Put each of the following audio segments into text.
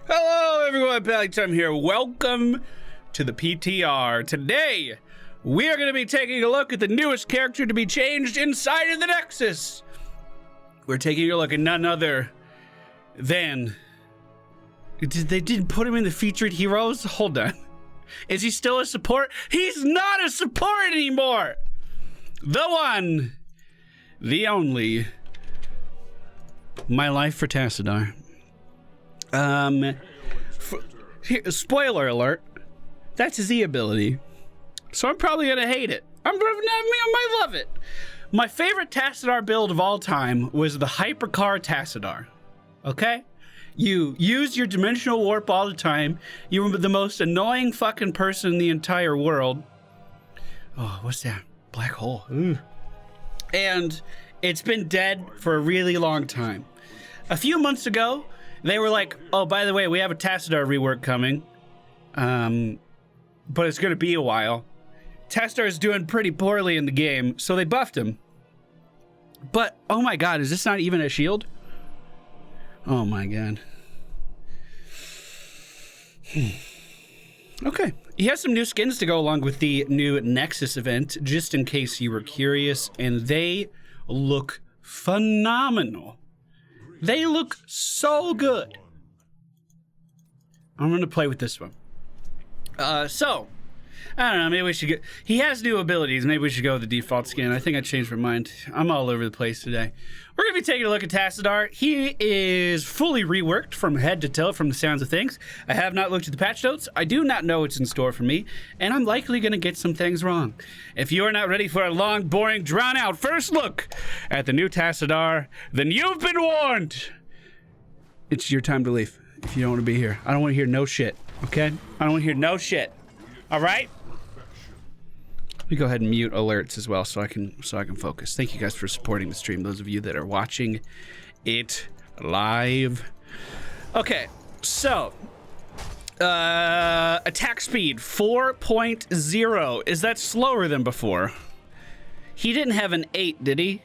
Hello everyone, MFPallytime here. Welcome to the PTR. Today, we are going to be taking a look at the newest character to be changed inside of the Nexus. We're taking a look at none other than... They didn't put him in the featured heroes? Hold on. Is he still a support? He's not a support anymore! The one, the only, My Life for Tassadar. Spoiler alert, that's his E ability. So I'm probably gonna hate it. I might love it. My favorite Tassadar build of all time was the Hypercar Tassadar. Okay? You use your dimensional warp all the time. You were the most annoying fucking person in the entire world. Oh, what's that? Black hole. Ooh. And it's been dead for a really long time. A few months ago, they were like, oh, by the way, we have a Tassadar rework coming. But it's gonna be a while. Tassadar is doing pretty poorly in the game, so they buffed him. But, oh my god, is this not even a shield? Oh my god. Okay. He has some new skins to go along with the new Nexus event, just in case you were curious, and they look phenomenal. They look so good. I'm gonna play with this one. So, I don't know, maybe we should get... He has new abilities, maybe we should go with the default skin. I think I changed my mind. I'm all over the place today. We're gonna be taking a look at Tassadar. He is fully reworked from head to toe from the sounds of things. I have not looked at the patch notes. I do not know what's in store for me, and I'm likely gonna get some things wrong. If you are not ready for a long, boring, drawn-out first look at the new Tassadar, then you've been warned! It's your time to leave if you don't want to be here. I don't want to hear no shit, okay? I don't want to hear no shit. All right? Let me go ahead and mute alerts as well so I can focus. Thank you guys for supporting the stream, those of you that are watching it live. Okay, so attack speed 4.0. Is that slower than before? He didn't have an 8, did he?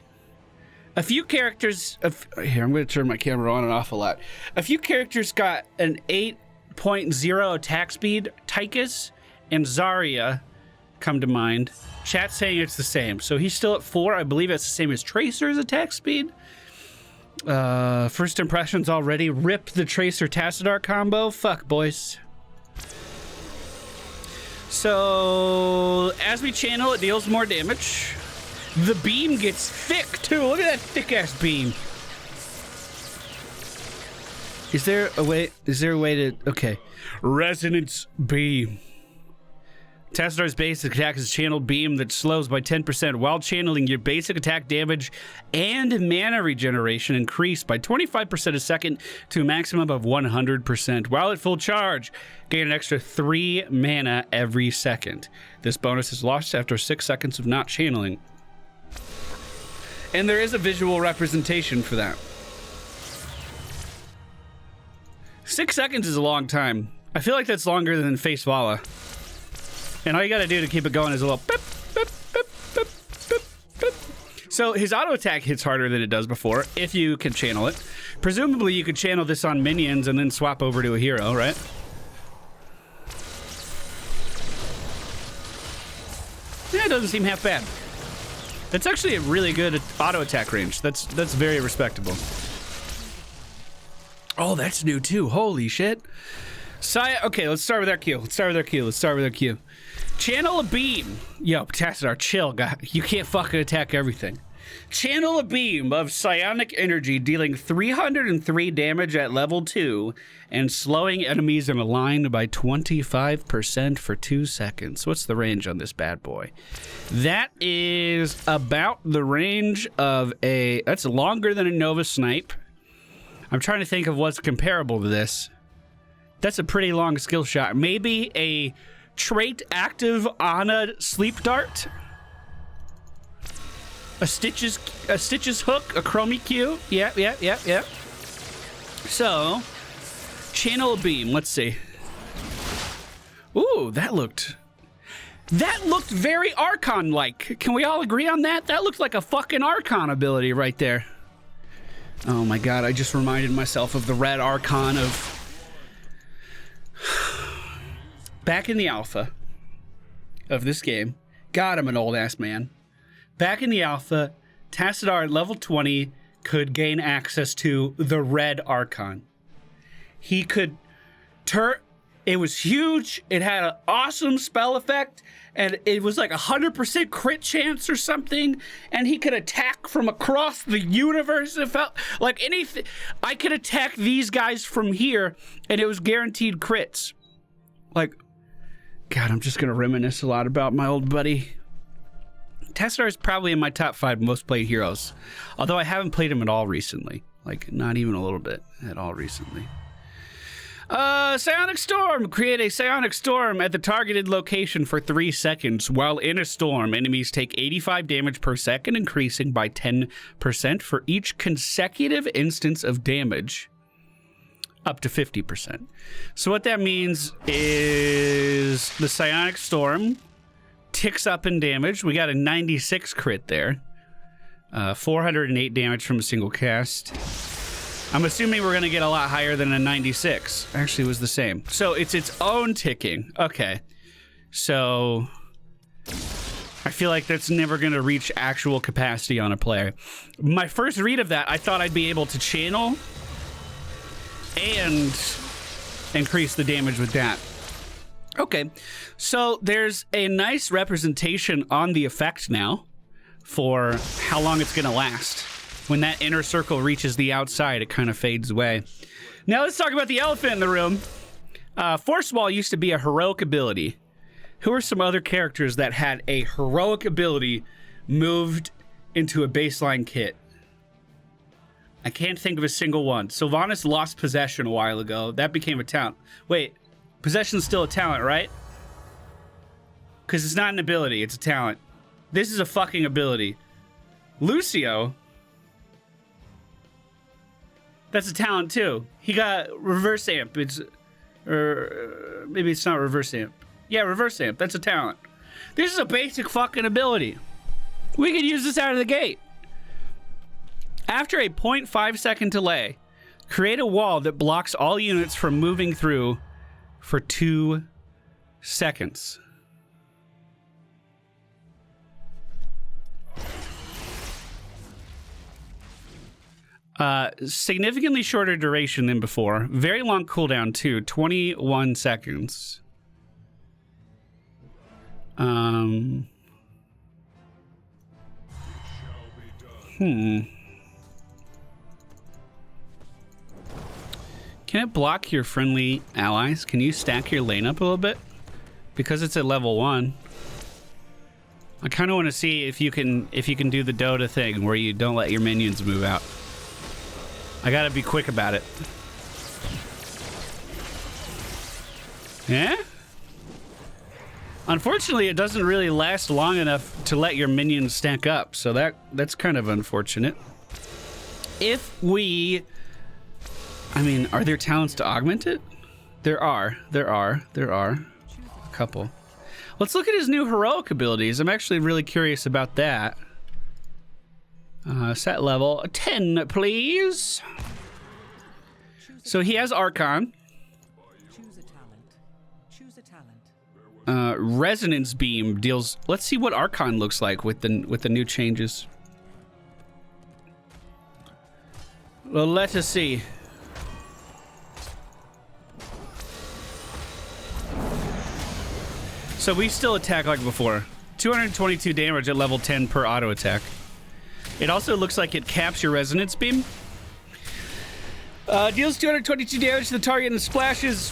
A few characters here, I'm going to turn my camera on and off a lot. A few characters got an 8.0 attack speed. Tychus and Zarya come to mind. Chat's saying it's the same. So he's still at 4. I believe it's the same as Tracer's attack speed. First impressions already. Rip the Tracer Tassadar combo. Fuck, boys. So as we channel, it deals more damage. The beam gets thick too. Look at that thick ass beam. Is there a way to... Okay. Resonance beam. Tassadar's basic attack is a channeled beam that slows by 10%. While channeling, your basic attack damage and mana regeneration increase by 25% a second to a maximum of 100%. While at full charge, gain an extra 3 mana every second. This bonus is lost after 6 seconds of not channeling. And there is a visual representation for that. 6 seconds is a long time. I feel like that's longer than Face Vala. And all you gotta do to keep it going is a little beep, beep, beep, beep, beep, beep. So his auto attack hits harder than it does before, if you can channel it. Presumably you could channel this on minions and then swap over to a hero, right? Yeah, it doesn't seem half bad. That's actually a really good auto attack range. That's very respectable. Oh, that's new too. Holy shit. Okay, let's start with our Q. Channel a beam. Yo, Tassadar, chill, guy. You can't fucking attack everything. Channel a beam of psionic energy, dealing 303 damage at level 2 and slowing enemies in a line by 25% for 2 seconds. What's the range on this bad boy? That is about the range of a... That's longer than a Nova Snipe. I'm trying to think of what's comparable to this. That's a pretty long skill shot. Maybe a trait active Ana sleep dart? A Stitches hook, a Chromie Q. Yeah. So, channel a beam. Let's see. Ooh, that looked very Archon-like. Can we all agree on that? That looked like a fucking Archon ability right there. Oh my god, I just reminded myself of the red Archon of back in the alpha of this game, God, I'm an old ass man. Back in the alpha, Tassadar at level 20 could gain access to the red Archon. He could turn. It was huge. It had an awesome spell effect, and it was like 100% crit chance or something. And he could attack from across the universe. It felt like anything. I could attack these guys from here, and it was guaranteed crits. Like, God, I'm just gonna reminisce a lot about my old buddy. Tassadar is probably in my top 5 most played heroes, although I haven't played him at all recently. Like, not even a little bit at all recently. Psionic Storm. Create a Psionic Storm at the targeted location for 3 seconds. While in a storm, enemies take 85 damage per second, increasing by 10% for each consecutive instance of damage, up to 50%. So what that means is the Psionic Storm ticks up in damage. We got a 96 crit there. 408 damage from a single cast. I'm assuming we're going to get a lot higher than a 96. Actually, it was the same. So it's its own ticking. Okay. So I feel like that's never going to reach actual capacity on a player. My first read of that, I thought I'd be able to channel and increase the damage with that. Okay. So there's a nice representation on the effect now for how long it's going to last. When that inner circle reaches the outside, it kind of fades away. Now let's talk about the elephant in the room. Force Wall used to be a heroic ability. Who are some other characters that had a heroic ability moved into a baseline kit? I can't think of a single one. Sylvanas lost possession a while ago. That became a talent. Wait, possession's still a talent, right? Because it's not an ability, it's a talent. This is a fucking ability. Lucio... That's a talent too. He got reverse amp. Maybe it's not reverse amp. Yeah, reverse amp. That's a talent. This is a basic fucking ability. We could use this out of the gate. After a 0.5 second delay, create a wall that blocks all units from moving through for 2 seconds. Significantly shorter duration than before. Very long cooldown too, 21 seconds. Can it block your friendly allies? Can you stack your lane up a little bit? Because it's at level 1. I kind of want to see if you can do the Dota thing where you don't let your minions move out. I gotta be quick about it. Yeah? Unfortunately, it doesn't really last long enough to let your minions stack up, so that's kind of unfortunate. If we... I mean, are there talents to augment it? There are a couple. Let's look at his new heroic abilities. I'm actually really curious about that. Set level 10, please. So he has Archon. Choose a talent. Resonance Beam deals. Let's see what Archon looks like with the new changes. Well, let us see. So we still attack like before. 222 damage at level 10 per auto attack. It also looks like it caps your Resonance Beam. Deals 222 damage to the target and splashes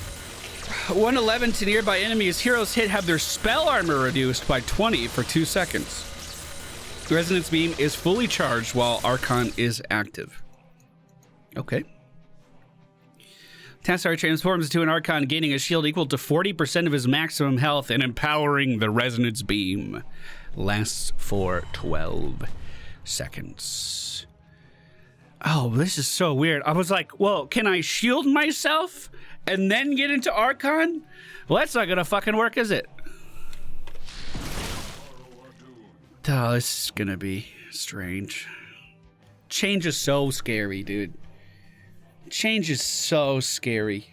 111 to nearby enemies. Heroes hit have their spell armor reduced by 20 for 2 seconds. Resonance Beam is fully charged while Archon is active. Okay. Tassadar transforms into an Archon, gaining a shield equal to 40% of his maximum health and empowering the Resonance Beam. Lasts for 12 seconds. Oh, this is so weird. I was like, well, can I shield myself and then get into Archon? Well, that's not gonna fucking work, is it? Oh, this is gonna be strange. Change is so scary, dude. Change is so scary.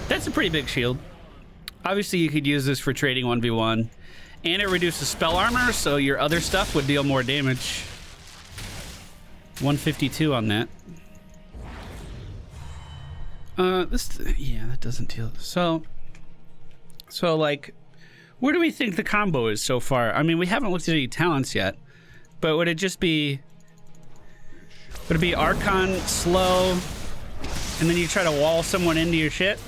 That's a pretty big shield. Obviously, you could use this for trading 1v1. And it reduces spell armor, so your other stuff would deal more damage. 152 on that. Yeah, that doesn't deal. So like, where do we think the combo is so far? I mean, we haven't looked at any talents yet, but would it just be... Would it be Archon, slow, and then you try to wall someone into your shit?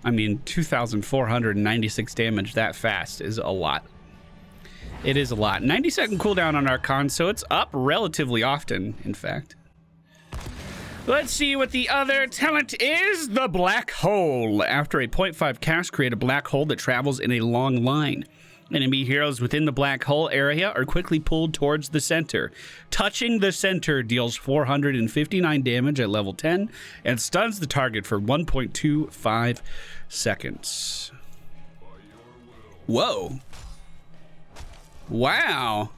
I mean, 2,496 damage that fast is a lot. It is a lot. 90-second cooldown on Archon, so it's up relatively often, in fact. Let's see what the other talent is. The Black Hole. After a 0.5 cast, create a black hole that travels in a long line. Enemy heroes within the black hole area are quickly pulled towards the center. Touching the center deals 459 damage at level 10 and stuns the target for 1.25 seconds. Whoa. Wow.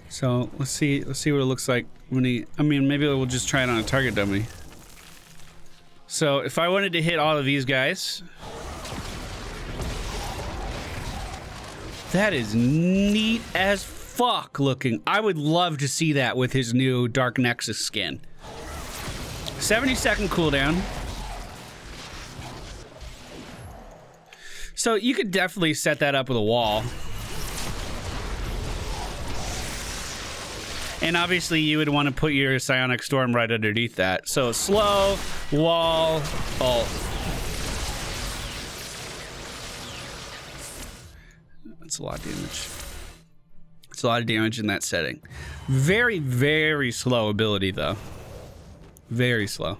So let's see what it looks like when he... I mean, maybe we'll just try it on a target dummy. So if I wanted to hit all of these guys, that is neat as fuck looking. I would love to see that with his new Dark Nexus skin. 70-second cooldown. So you could definitely set that up with a wall. And obviously you would want to put your Psionic Storm right underneath that. So slow, wall, ult. That's a lot of damage. It's a lot of damage in that setting. Very, very slow ability though. Very slow.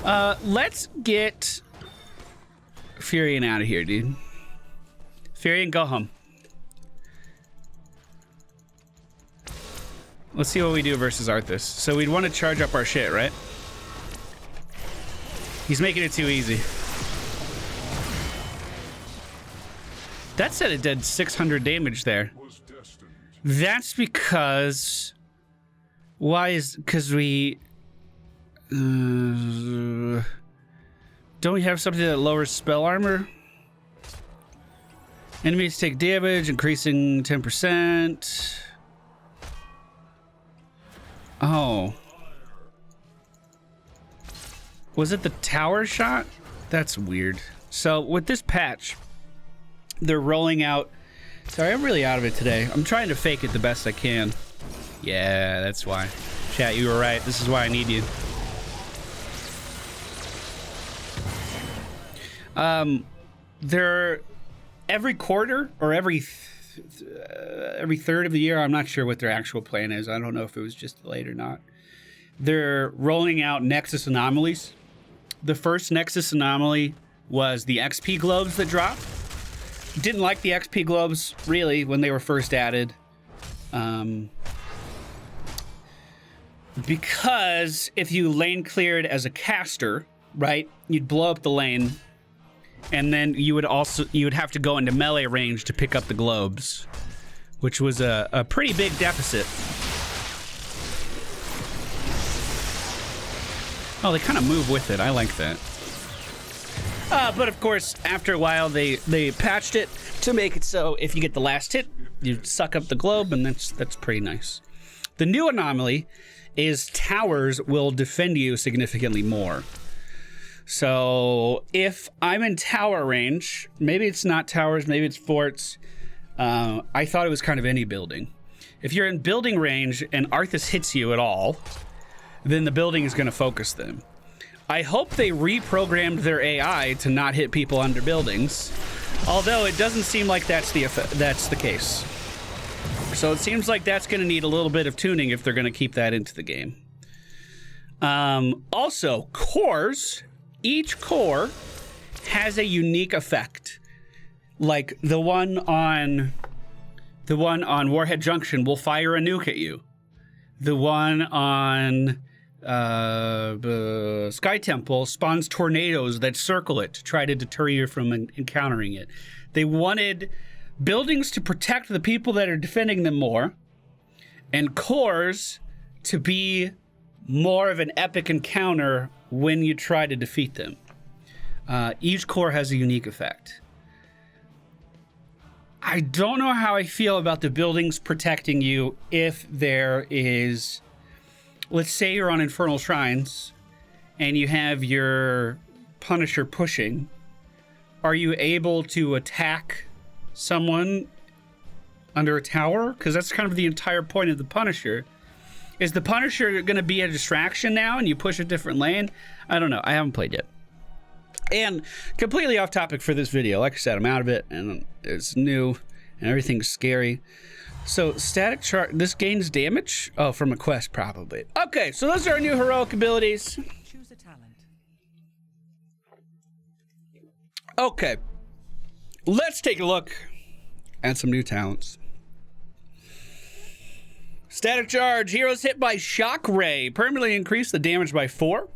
Let's get Furion out of here, dude. Furion, go home. Let's see what we do versus Arthas. So we'd want to charge up our shit, right? He's making it too easy. That said it did 600 damage there. That's because... Why is... Because we... don't we have something that lowers spell armor? Enemies take damage, increasing 10%. Oh. Was it the tower shot? That's weird. So with this patch, they're rolling out... Sorry, I'm really out of it today. I'm trying to fake it the best I can. Yeah, that's why. Chat, you were right. This is why I need you. They're every quarter or every third of the year. I'm not sure what their actual plan is. I don't know if it was just delayed or not. They're rolling out Nexus anomalies. The first Nexus anomaly was the XP globes that dropped. Didn't like the XP globes really when they were first added. Because if you lane cleared as a caster, right, you'd blow up the lane, and then you would have to go into melee range to pick up the globes, which was a pretty big deficit. Oh, they kind of move with it. I like that. But of course, after a while, they patched it to make it so if you get the last hit, you suck up the globe, and that's pretty nice. The new anomaly is towers will defend you significantly more. So if I'm in tower range, maybe it's not towers, maybe it's forts. I thought it was kind of any building. If you're in building range and Arthas hits you at all, then the building is going to focus them. I hope they reprogrammed their AI to not hit people under buildings, although it doesn't seem like that's the case. So it seems like that's going to need a little bit of tuning if they're going to keep that into the game. Also, cores. Each core has a unique effect. Like the one on Warhead Junction will fire a nuke at you. The one on Sky Temple spawns tornadoes that circle it to try to deter you from encountering it. They wanted buildings to protect the people that are defending them more, and cores to be more of an epic encounter when you try to defeat them. Each core has a unique effect. I don't know how I feel about the buildings protecting you if there is, let's say you're on Infernal Shrines and you have your Punisher pushing. Are you able to attack someone under a tower? Because that's kind of the entire point of the Punisher. Is the Punisher going to be a distraction now and you push a different lane? I don't know. I haven't played yet. And completely off topic for this video. Like I said, I'm out of it and it's new and everything's scary. So static chart, this gains damage? Oh, from a quest probably. Okay, so those are our new heroic abilities. Choose a talent. Okay, let's take a look at some new talents. Static charge, heroes hit by shock ray permanently increase the damage by 4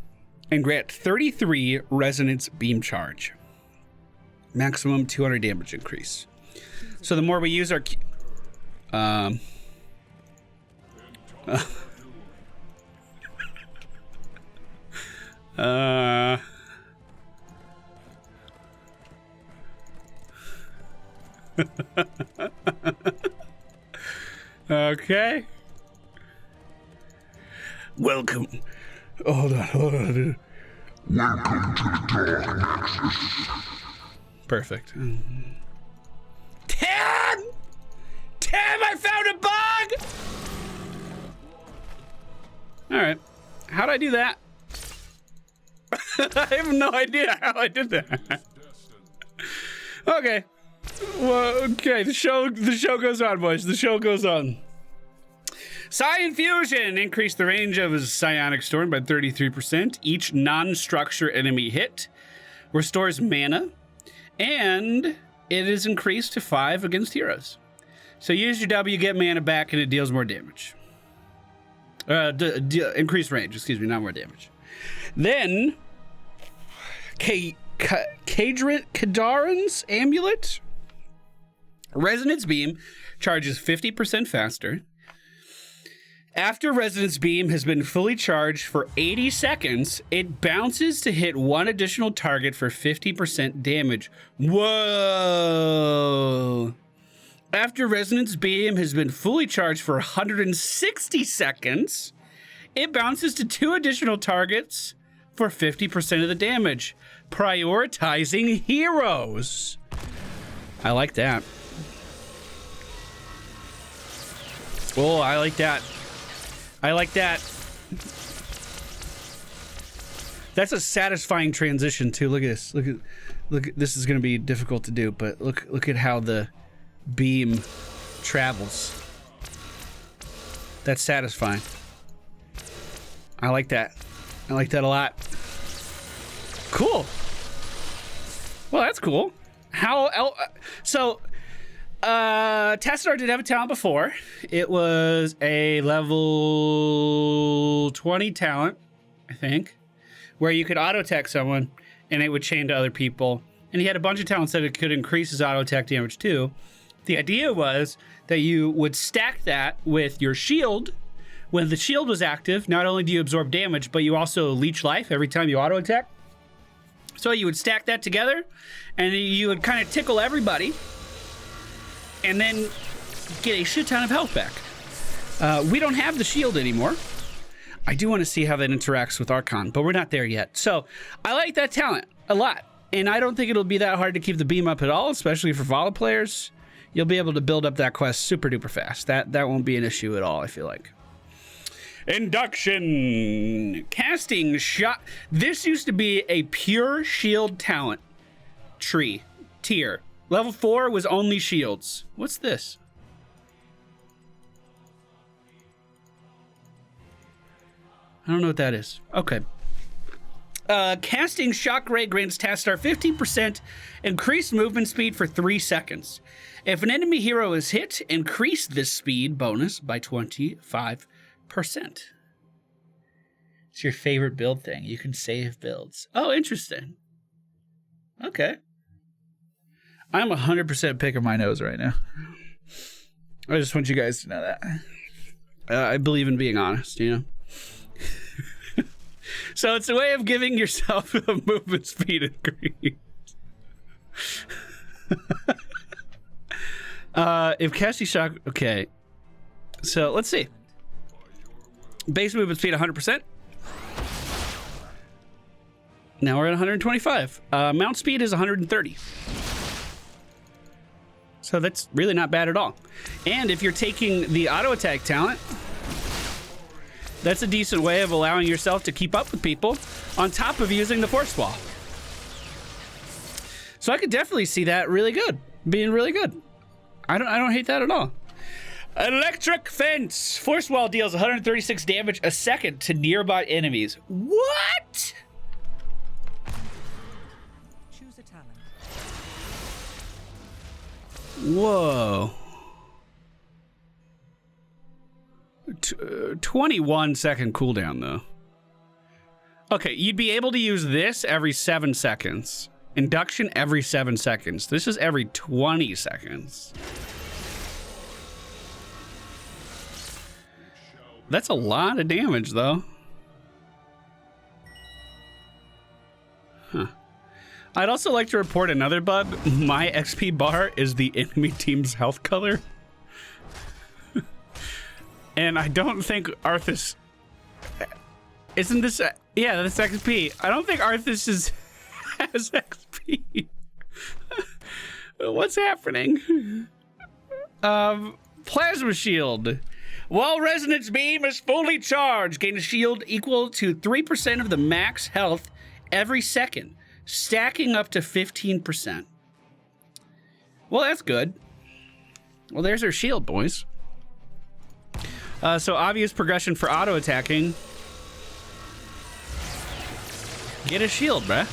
and grant 33 resonance beam charge. Maximum 200 damage increase. So the more we use our okay. Welcome. Hold on. Welcome to the Dark Nexus. Perfect. 10! I found a bug! Alright. How'd I do that? I have no idea how I did that. Okay. Well, okay, the show goes on, boys. The show goes on. Psi Infusion. Increase the range of his Psionic Storm by 33%. Each non-structure enemy hit restores mana. And it is increased to 5 against heroes. So use your W, get mana back, and it deals more damage. Increased range, excuse me, not more damage. Then, Kadarin's Amulet. Resonance Beam charges 50% faster. After Resonance Beam has been fully charged for 80 seconds, it bounces to hit one additional target for 50% damage. Whoa! After Resonance Beam has been fully charged for 160 seconds, it bounces to 2 additional targets for 50% of the damage. Prioritizing heroes. I like that. Oh, I like that. I like that. That's a satisfying transition too. Look at this. Look at this is going to be difficult to do, but look at how the beam travels. That's satisfying. I like that. I like that a lot. Cool. Well, that's cool. Tassadar did have a talent before. It was a level 20 talent, I think, where you could auto-attack someone and it would chain to other people. And he had a bunch of talents that it could increase his auto-attack damage too. The idea was that you would stack that with your shield. When the shield was active, not only do you absorb damage, but you also leech life every time you auto-attack. So you would stack that together and you would kind of tickle everybody and then get a shit ton of health back. We don't have the shield anymore. I do want to see how that interacts with Archon, but we're not there yet. So I like that talent a lot. And I don't think it'll be that hard to keep the beam up at all, especially for Vala players. You'll be able to build up that quest super duper fast. That won't be an issue at all, I feel like. Induction. Casting shot. This used to be a pure shield talent tier. Level 4 was only shields. What's this? I don't know what that is. Okay. Casting Shock Ray grants Tassadar 15% increased movement speed for 3 seconds. If an enemy hero is hit, increase this speed bonus by 25%. It's your favorite build thing. You can save builds. Oh, interesting. Okay. I'm 100% picking my nose right now. I just want you guys to know that. I believe in being honest, you know? So it's a way of giving yourself a movement speed increase. If casting shock, okay. So let's see. Base movement speed 100%. Now we're at 125. Mount speed is 130. So that's really not bad at all. And if you're taking the auto attack talent, that's a decent way of allowing yourself to keep up with people on top of using the force wall. So I could definitely see that really good, being really good. I don't hate that at all. Electric fence. Force wall deals 136 damage a second to nearby enemies. What? Choose a talent. Whoa. 21 second cooldown though. Okay, you'd be able to use this every 7 seconds. Induction every 7 seconds. This is every 20 seconds. That's a lot of damage though. Huh. I'd also like to report another bug. My XP bar is the enemy team's health color. And I don't think Arthas... Isn't this... yeah, that's XP. I don't think Arthas has XP. What's happening? Plasma shield. While Resonance Beam is fully charged, gain a shield equal to 3% of the max health every second, stacking up to 15%. Well, that's good. Well, there's our shield, boys. So obvious progression for auto attacking. Get a shield, bruh.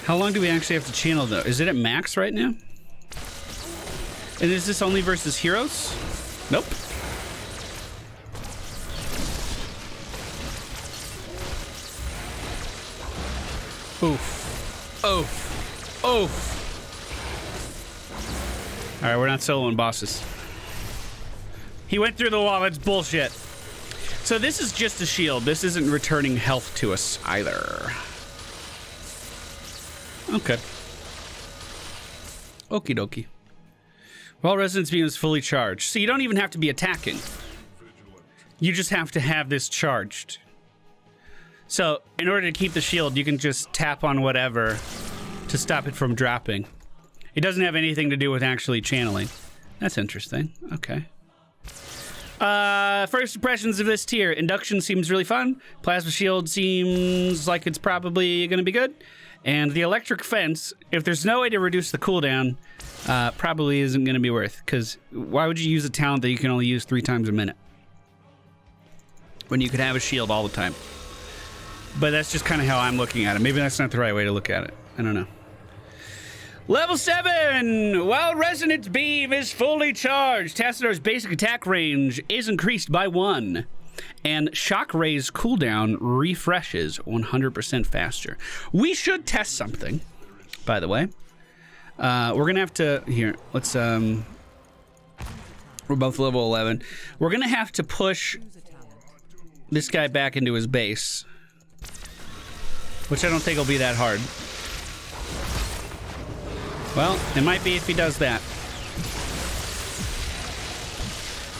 How long do we actually have to channel though? Is it at max right now? And is this only versus heroes? Nope. Oof. Oof. Oof. All right, we're not soloing bosses. He went through the wall. That's bullshit. So this is just a shield. This isn't returning health to us either. Okay. Okie dokie. Well, Resonance Beam is fully charged. So you don't even have to be attacking. You just have to have this charged. So in order to keep the shield, you can just tap on whatever to stop it from dropping. It doesn't have anything to do with actually channeling. That's interesting. Okay. First impressions of this tier. Induction seems really fun. Plasma shield seems like it's probably going to be good. And the electric fence, if there's no way to reduce the cooldown, probably isn't going to be worth. Because why would you use a talent that you can only use 3 times a minute? When you could have a shield all the time. But that's just kind of how I'm looking at it. Maybe that's not the right way to look at it. I don't know. Level 7! While Resonance Beam is fully charged, Tassadar's basic attack range is increased by 1. And Shock Ray's cooldown refreshes 100% faster. We should test something, by the way. We're going to have to... Here, let's... We're both level 11. We're going to have to push this guy back into his base. Which I don't think will be that hard. Well, it might be if he does that.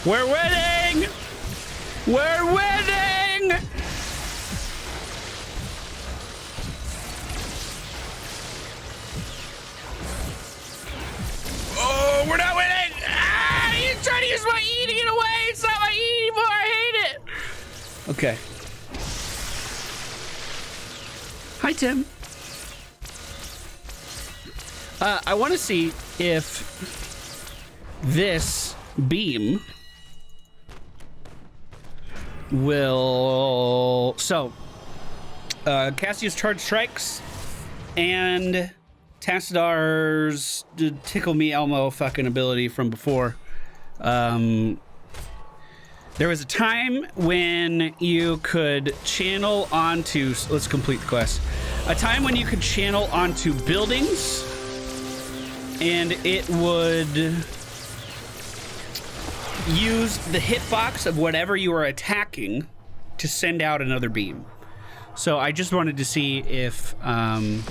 We're winning! We're winning! Oh, we're not winning! Ah, he's trying to use my E to get away! It's not my E anymore! I hate it! Okay. Hi, Tim. I want to see if this beam will... So, Cassius Charge Strikes and Tassadar's Tickle Me Elmo fucking ability from before. There was a time when you could channel onto... Let's complete the quest. A time when you could channel onto buildings, and it would use the hitbox of whatever you are attacking to send out another beam. So I just wanted to see if, wow,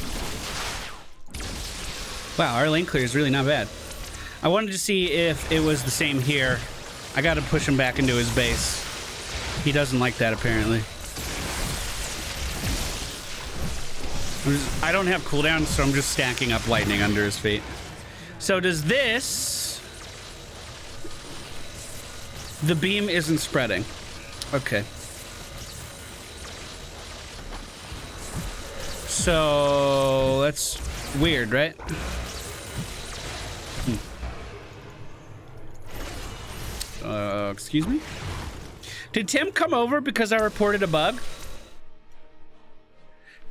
our lane clear is really not bad. I wanted to see if it was the same here. I gotta push him back into his base. He doesn't like that, apparently. I don't have cooldowns, so I'm just stacking up lightning under his feet. So does this... The beam isn't spreading. Okay. So that's weird, right? Excuse me? Did Tim come over because I reported a bug?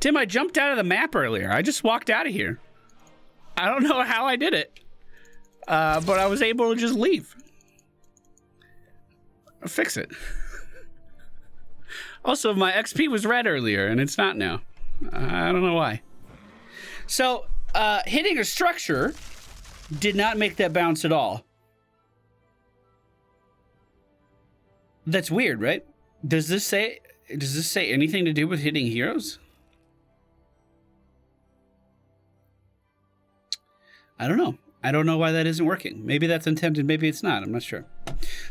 Tim, I jumped out of the map earlier. I just walked out of here. I don't know how I did it. But I was able to just leave. Fix it. Also, my XP was red earlier, and it's not now. I don't know why. So, hitting a structure did not make that bounce at all. That's weird, right? Does this say anything to do with hitting heroes? I don't know. I don't know why that isn't working. Maybe that's intended, maybe it's not. I'm not sure.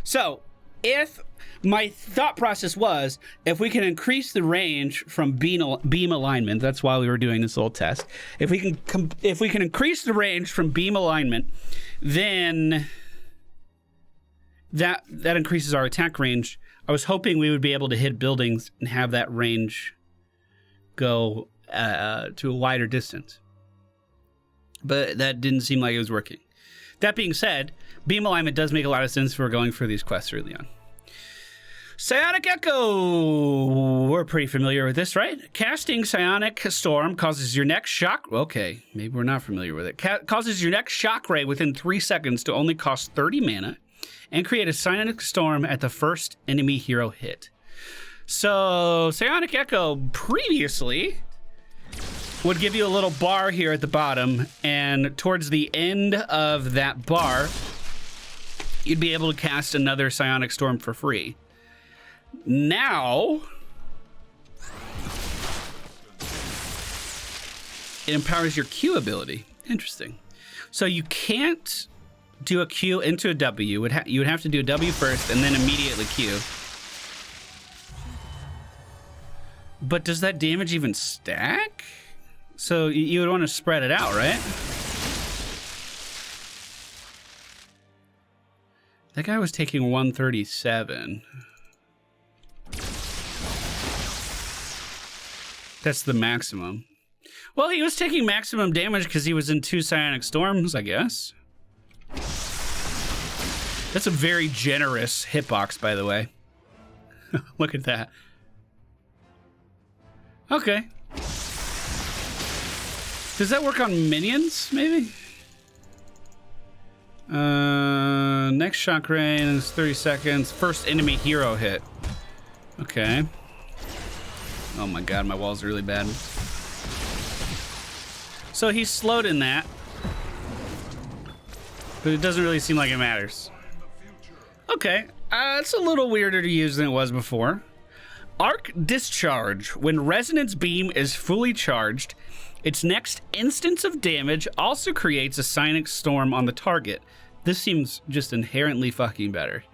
So, if my thought process was, if we can increase the range from beam alignment, that's why we were doing this little test. If we can increase the range from beam alignment, then that increases our attack range. I was hoping we would be able to hit buildings and have that range go to a wider distance. But that didn't seem like it was working. That being said, beam alignment does make a lot of sense for going for these quests early on. Psionic Echo! We're pretty familiar with this, right? Casting Psionic Storm causes your next shock... Okay, maybe we're not familiar with it. Causes your next shock ray within 3 seconds to only cost 30 mana and create a Psionic Storm at the first enemy hero hit. So, Psionic Echo previously would give you a little bar here at the bottom, and towards the end of that bar, you'd be able to cast another Psionic Storm for free. Now, it empowers your Q ability. Interesting. So you can't do a Q into a W. You would have to do a W first and then immediately Q. But does that damage even stack? So you would want to spread it out, right? That guy was taking 137. That's the maximum. Well, he was taking maximum damage because he was in 2 Psionic Storms, I guess. That's a very generous hitbox, by the way. Look at that. Okay. Does that work on minions, maybe? Next shock ray is 30 seconds. First enemy hero hit. Okay. Oh my god, my wall's really bad. So he's slowed in that. But it doesn't really seem like it matters. Okay, it's a little weirder to use than it was before. Arc Discharge. When Resonance Beam is fully charged, its next instance of damage also creates a Psionic Storm on the target. This seems just inherently fucking better.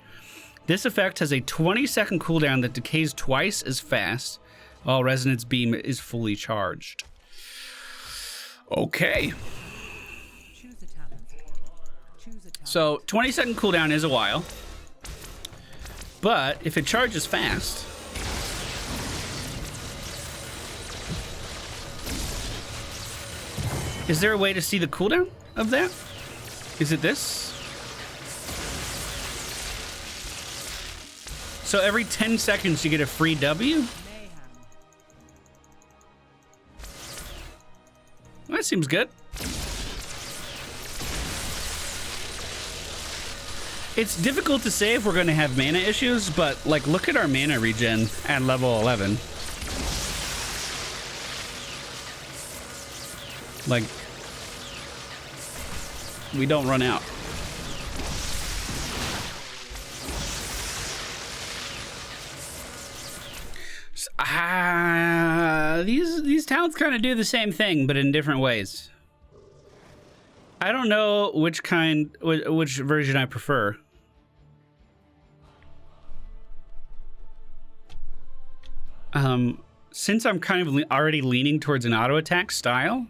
This effect has a 20-second cooldown that decays twice as fast while Resonance Beam is fully charged. Okay. So 20-second cooldown is a while, but if it charges fast, is there a way to see the cooldown of that? Is it this? So every 10 seconds you get a free W? Well, that seems good. It's difficult to say if we're going to have mana issues, but like, look at our mana regen at level 11. Like, we don't run out. These towns kind of do the same thing, but in different ways. I don't know which version I prefer. Since I'm kind of already leaning towards an auto attack style,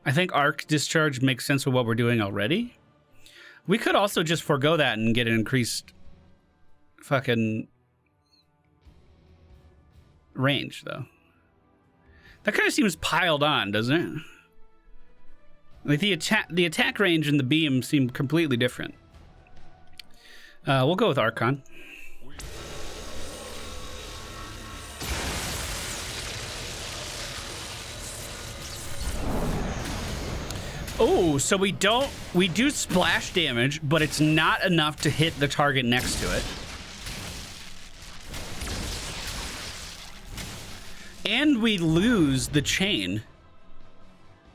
I think arc discharge makes sense with what we're doing already. We could also just forego that and get an increased fucking range, though. That kind of seems piled on, doesn't it? Like the attack range and the beam seem completely different. We'll go with Archon. Oh, so we do splash damage, but it's not enough to hit the target next to it. And we lose the chain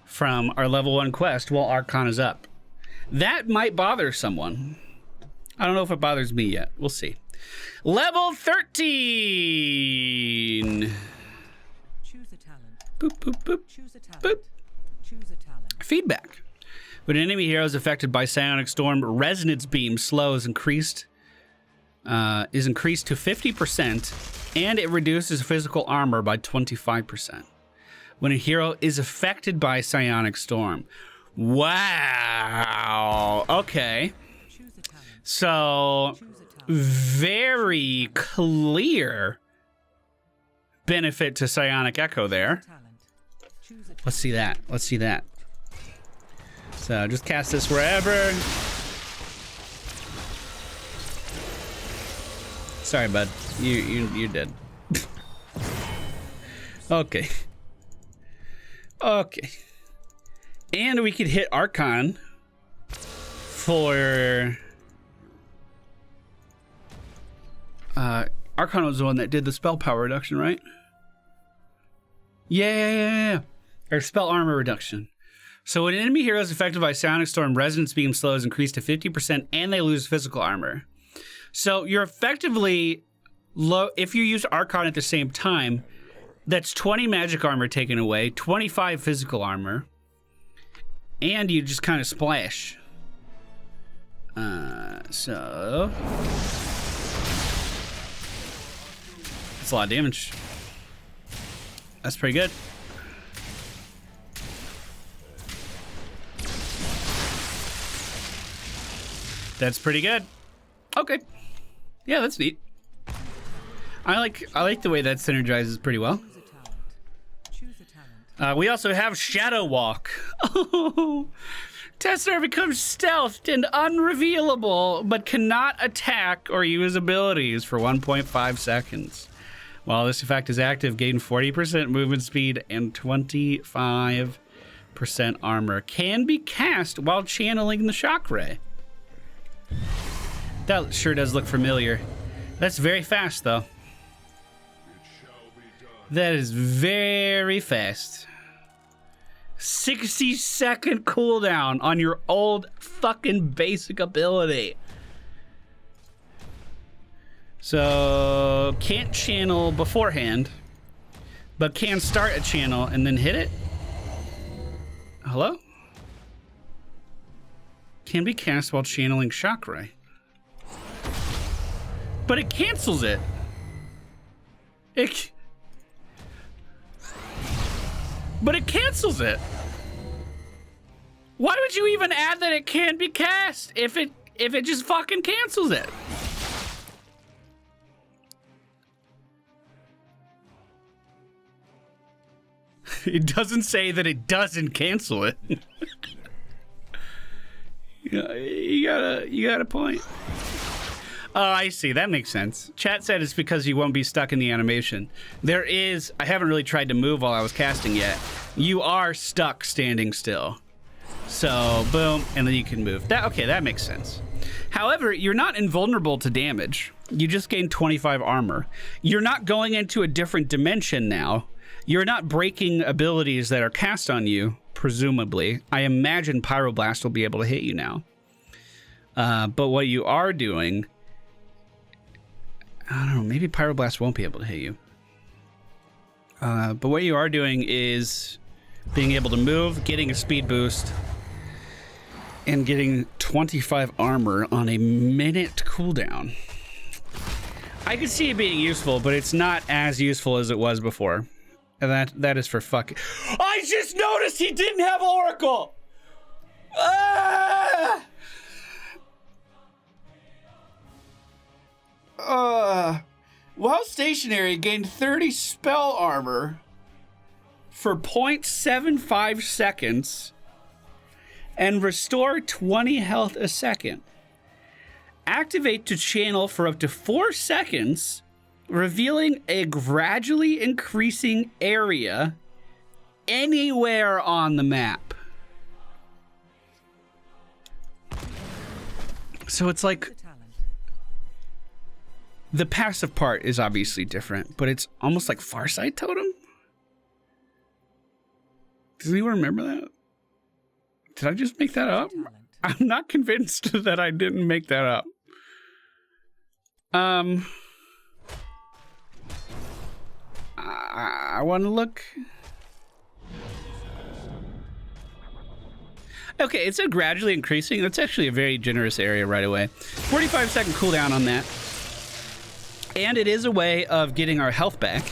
from our level 1 quest while Archon is up. That might bother someone. I don't know if it bothers me yet. We'll see. Level 13. Choose a talent. Boop, boop, boop. Choose a talent. Boop. Choose a talent. Feedback. When an enemy hero is affected by Psionic Storm, Resonance Beam slow is increased to 50%, and it reduces physical armor by 25%. When a hero is affected by Psionic Storm. Wow. Okay. Choose a talent. So, Choose a talent. very clear benefit to Psionic Echo there. Talent. Choose a talent. Let's see that. Let's see that. So just cast this wherever. Sorry, bud. You're dead. Okay. Okay. And we could hit Archon for Archon was the one that did the spell power reduction, right? Yeah. Or spell armor reduction. So when an enemy hero is affected by Sanic Storm, Resonance Beam slow is increased to 50% and they lose physical armor. So you're effectively low. If you use Archon at the same time, that's 20 magic armor taken away, 25 physical armor, and you just kind of splash. So that's a lot of damage. That's pretty good. That's pretty good. Okay. Yeah, that's neat. I like the way that synergizes pretty well. Choose a talent. Choose a talent. We also have Shadow Walk. Oh, Tassadar becomes stealthed and unrevealable, but cannot attack or use abilities for 1.5 seconds. While this effect is active, gain 40% movement speed and 25% armor. Can be cast while channeling the Shock Ray. That sure does look familiar. That's very fast, though. That is very fast. 60-second cooldown on your old fucking basic ability. So, can't channel beforehand, but can start a channel and then hit it. Hello? Can be cast while channeling Shock Ray. But it cancels it. But it cancels it. Why would you even add that it can be cast if it just fucking cancels it? It doesn't say that it doesn't cancel it. You got a point. Oh, I see. That makes sense. Chat said it's because you won't be stuck in the animation. There is... I haven't really tried to move while I was casting yet. You are stuck standing still. So, boom, and then you can move. Okay, that makes sense. However, you're not invulnerable to damage. You just gain 25 armor. You're not going into a different dimension now. You're not breaking abilities that are cast on you presumably. I imagine Pyroblast will be able to hit you now. But what you are doing... I don't know, maybe Pyroblast won't be able to hit you. But what you are doing is being able to move, getting a speed boost, and getting 25 armor on a minute cooldown. I could see it being useful, but it's not as useful as it was before. And that is for fucking... I just noticed he didn't have Oracle! Ah! While stationary, gained 30 spell armor for 0.75 seconds and restore 20 health a second. Activate to channel for up to 4 seconds, revealing a gradually increasing area anywhere on the map. So it's like... the passive part is obviously different, but it's almost like Farsight Totem? Does anyone remember that? Did I just make that up? I'm not convinced that I didn't make that up. I want to look. Okay, it's a gradually increasing. That's actually a very generous area right away. 45-second cooldown on that. And it is a way of getting our health back.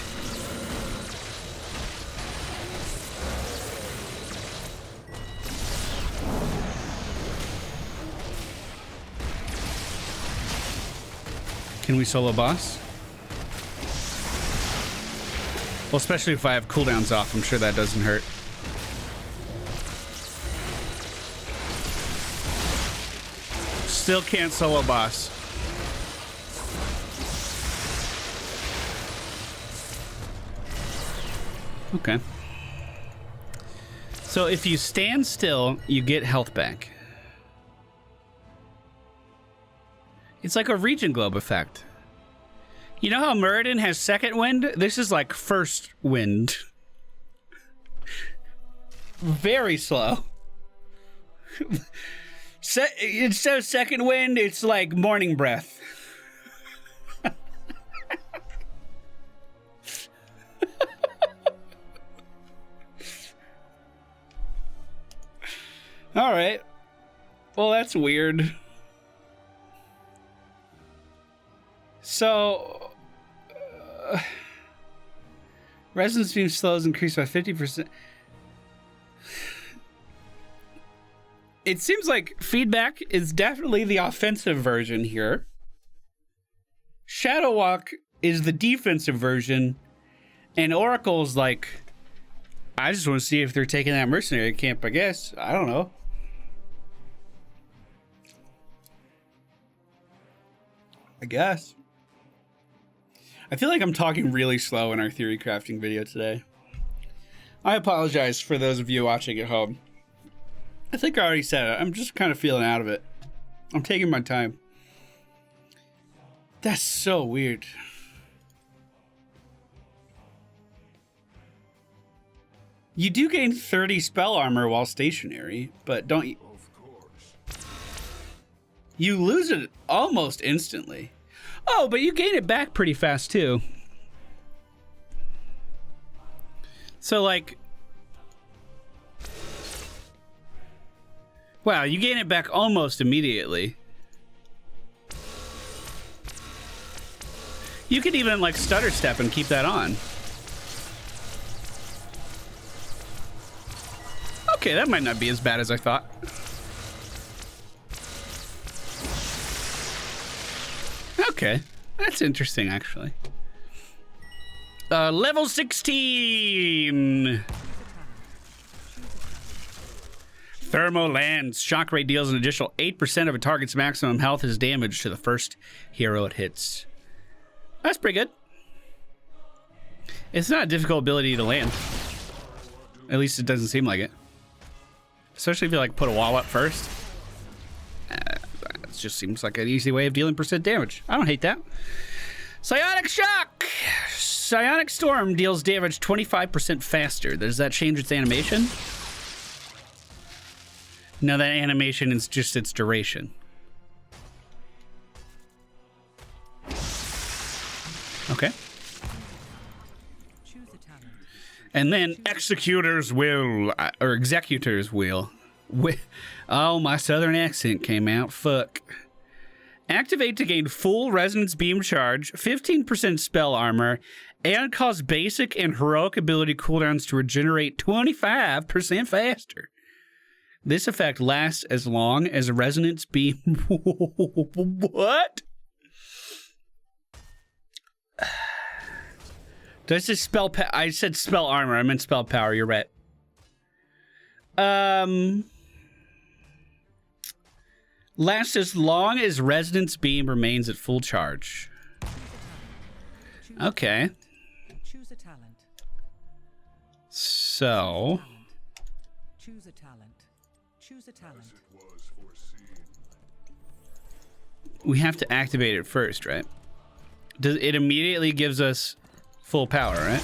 Can we solo boss? Well, especially if I have cooldowns off, I'm sure that doesn't hurt. Still can't solo boss. Okay. So if you stand still, you get health back. It's like a region globe effect. You know how Muradin has second wind? This is like first wind. Very slow. Instead of second wind, it's like morning breath. All right. Well, that's weird. So, resonance beam slows increased by 50%. It seems like feedback is definitely the offensive version here. Shadow Walk is the defensive version, and Oracle's like, I just want to see if they're taking that mercenary camp, I guess. I don't know. I guess. I feel like I'm talking really slow in our theory crafting video today. I apologize for those of you watching at home. I think I already said it. I'm just kind of feeling out of it. I'm taking my time. That's so weird. You do gain 30 spell armor while stationary, but don't you? You lose it almost instantly. Oh, but you gain it back pretty fast too. So like, wow, you gain it back almost immediately. You could even like stutter step and keep that on. Okay, that might not be as bad as I thought. Okay, that's interesting, actually. Level 16! Thermo lands. Shock Ray deals an additional 8% of a target's maximum health as damage to the first hero it hits. That's pretty good. It's not a difficult ability to land. At least it doesn't seem like it. Especially if you like put a wall up first. It just seems like an easy way of dealing % damage. I don't hate that. Psionic Shock! Psionic Storm deals damage 25% faster. Does that change its animation? No, that animation is just its duration. Okay. Choose a talent. And then executors will, or executors will. Oh, my southern accent came out. Fuck. Activate to gain full resonance beam charge, 15% spell armor, and cause basic and heroic ability cooldowns to regenerate 25% faster. This effect lasts as long as a resonance beam. What? Did I say spell? I said spell armor. I meant spell power. You're right. Lasts as long as resonance beam remains at full charge. Okay. Choose a talent. So Choose a talent. Choose a talent. we have to activate it first, right? Does it immediately gives us full power, right?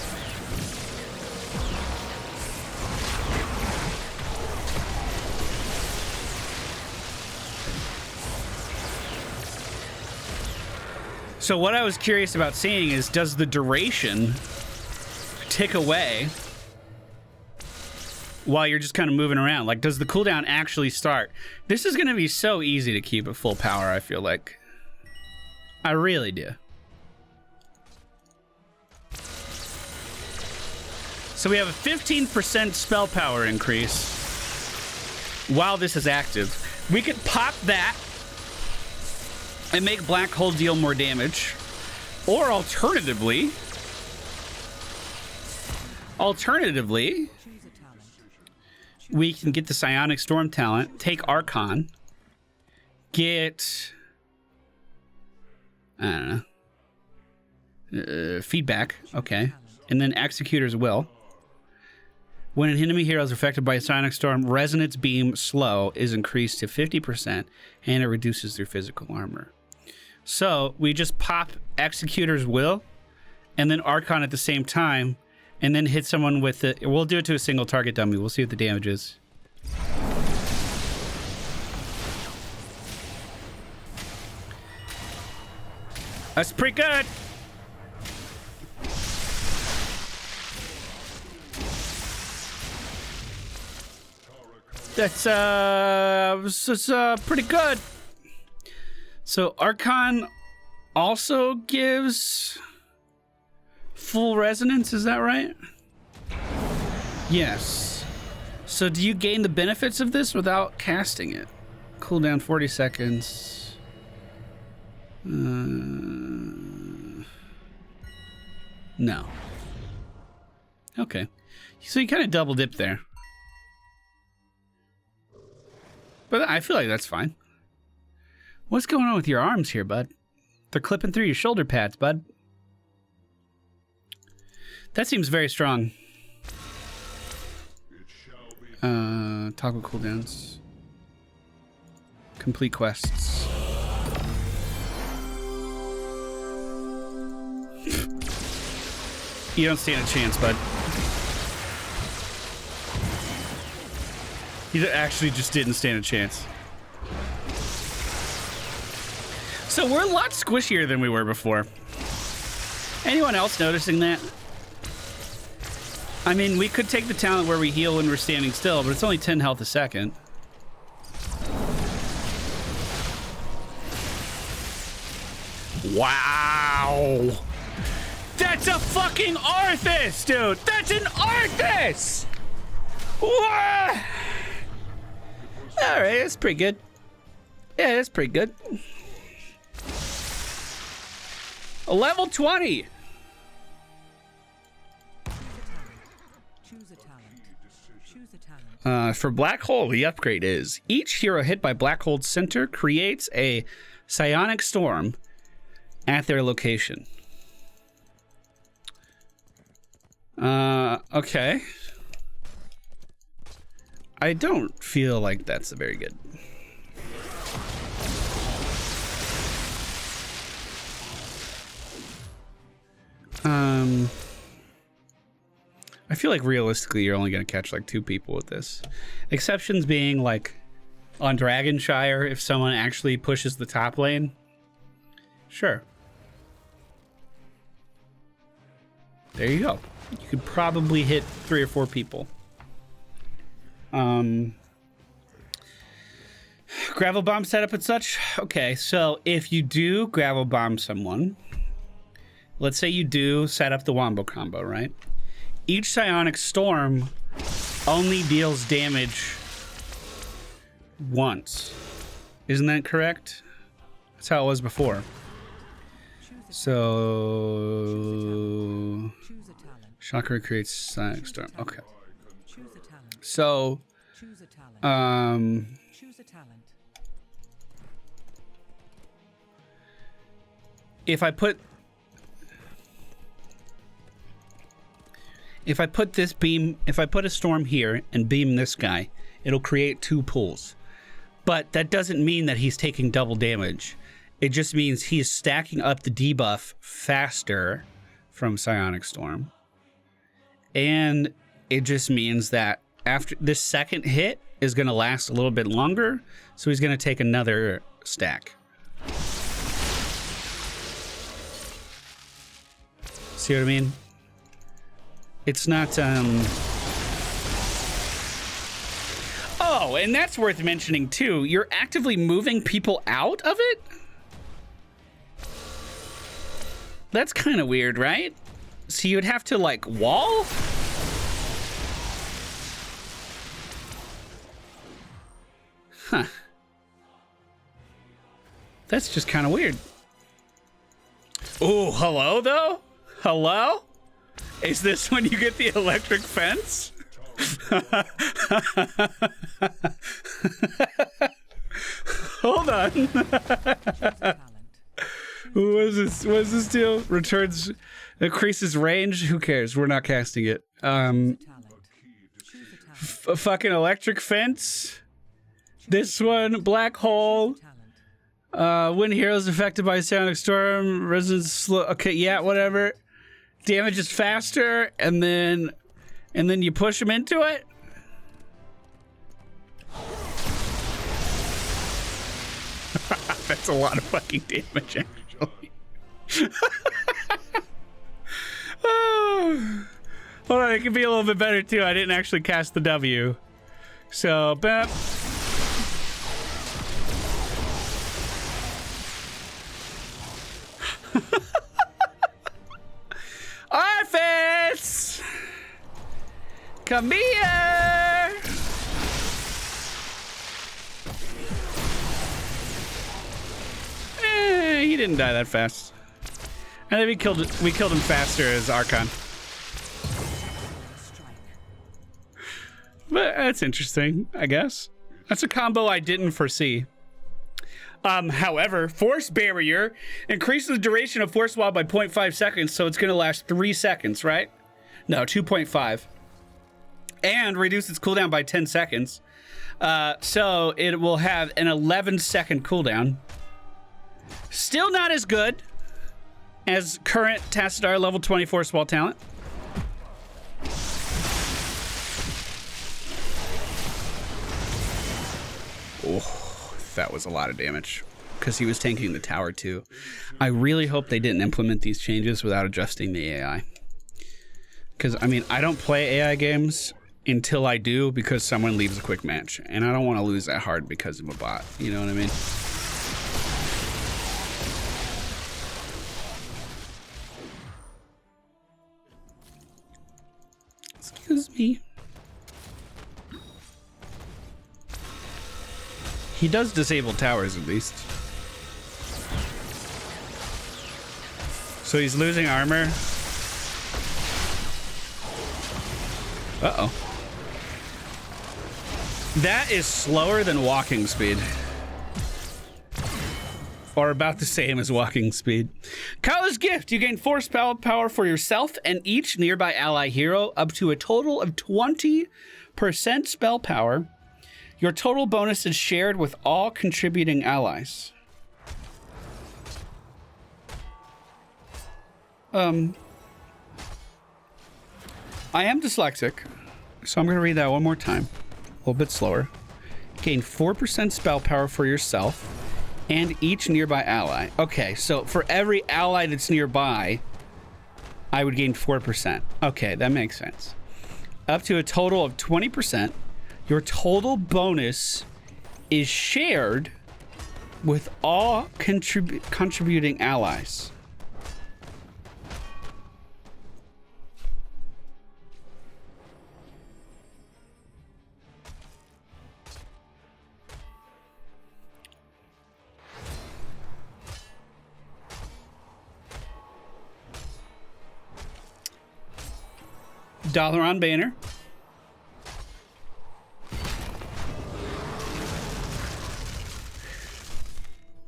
So what I was curious about seeing is, does the duration tick away while you're just kind of moving around? Like, does the cooldown actually start? This is going to be so easy to keep at full power, I feel like. I really do. So we have a 15% spell power increase while this is active. We could pop that and make black hole deal more damage, or alternatively, we can get the Psionic Storm talent, take Archon, get, I don't know, feedback, okay, and then Executor's Will. When an enemy hero is affected by a Sanic Storm, Resonance Beam slow is increased to 50%, and it reduces their physical armor. So we just pop Executor's Will, and then Archon at the same time, and then hit someone with it. We'll do it to a single target dummy. We'll see what the damage is. That's pretty good. That's pretty good. So Archon also gives full resonance, is that right? Yes. So do you gain the benefits of this without casting it? Cooldown 40 seconds. No. Okay. So you kind of double dip there. But I feel like that's fine. What's going on with your arms here, bud? They're clipping through your shoulder pads, bud. That seems very strong. Toggle cooldowns. Complete quests. You don't stand a chance, bud. You actually just didn't stand a chance. So we're a lot squishier than we were before. Anyone else noticing that? I mean, we could take the talent where we heal when we're standing still, but it's only 10 health a second. Wow. That's a fucking Arthas, dude. That's an Arthas. What? All right, that's pretty good. Yeah, that's pretty good. Level 20. Choose a talent. Choose a talent. For Black Hole, the upgrade is each hero hit by Black Hole's center creates a Psionic Storm at their location. Okay. I don't feel like that's very good. I feel like realistically you're only going to catch like 2 people with this. Exceptions being like on Dragonshire if someone actually pushes the top lane. Sure. There you go. You could probably hit 3 or 4 people. Gravel bomb setup and such. Okay, so if you do gravel bomb someone, let's say you do set up the wombo combo, right? Each Psionic Storm only deals damage once. Isn't that correct? That's how it was before. So Chakra creates Sanic Storm. Okay. So Choose a talent. Choose a talent. if I put this beam, if I put a storm here and beam this guy, it'll create 2 pools. But that doesn't mean that he's taking double damage. It just means he's stacking up the debuff faster from Psionic Storm. And it just means that after this second hit is going to last a little bit longer, so he's going to take another stack. See what I mean? It's not, Oh, and that's worth mentioning too. You're actively moving people out of it? That's kind of weird, right? So you'd have to, like, wall? Huh. That's just kind of weird. Oh, hello, though? Hello? Is this when you get the electric fence? Hold on. What is this? What is this deal? Returns, increases range? Who cares? We're not casting it. Fucking electric fence. This one, black hole. When heroes affected by Sanic Storm, resistance slow. Okay, yeah, whatever. Damage is faster, and then you push them into it. That's a lot of fucking damage, actually. Oh. Hold on, it could be a little bit better too. I didn't actually cast the W. So, bap. Arfis! Come here! He didn't die that fast. And then we killed him faster as Archon. But that's interesting, I guess. That's a combo I didn't foresee. However, Force Barrier increases the duration of Force Wall by 0.5 seconds, so it's going to last 3 seconds, right? No, 2.5. And reduce its cooldown by 10 seconds. So it will have an 11-second cooldown. Still not as good as current Tassadar level 20 Force Wall talent. Oh. That was a lot of damage because he was tanking the tower too. I really hope they didn't implement these changes without adjusting the AI. Because, I mean, I don't play AI games until I do because someone leaves a quick match. And I don't want to lose that hard because of a bot. You know what I mean? Excuse me. He does disable towers, at least. So he's losing armor. Uh-oh. That is slower than walking speed. Or about the same as walking speed. Kyle's gift. You gain force power for yourself and each nearby ally hero up to a total of 20% spell power. Your total bonus is shared with all contributing allies. I am dyslexic, so I'm going to read that one more time. A little bit slower. Gain 4% spell power for yourself and each nearby ally. Okay, so for every ally that's nearby, I would gain 4%. Okay, that makes sense. Up to a total of 20%. Your total bonus is shared with all contributing allies. $1 on banner.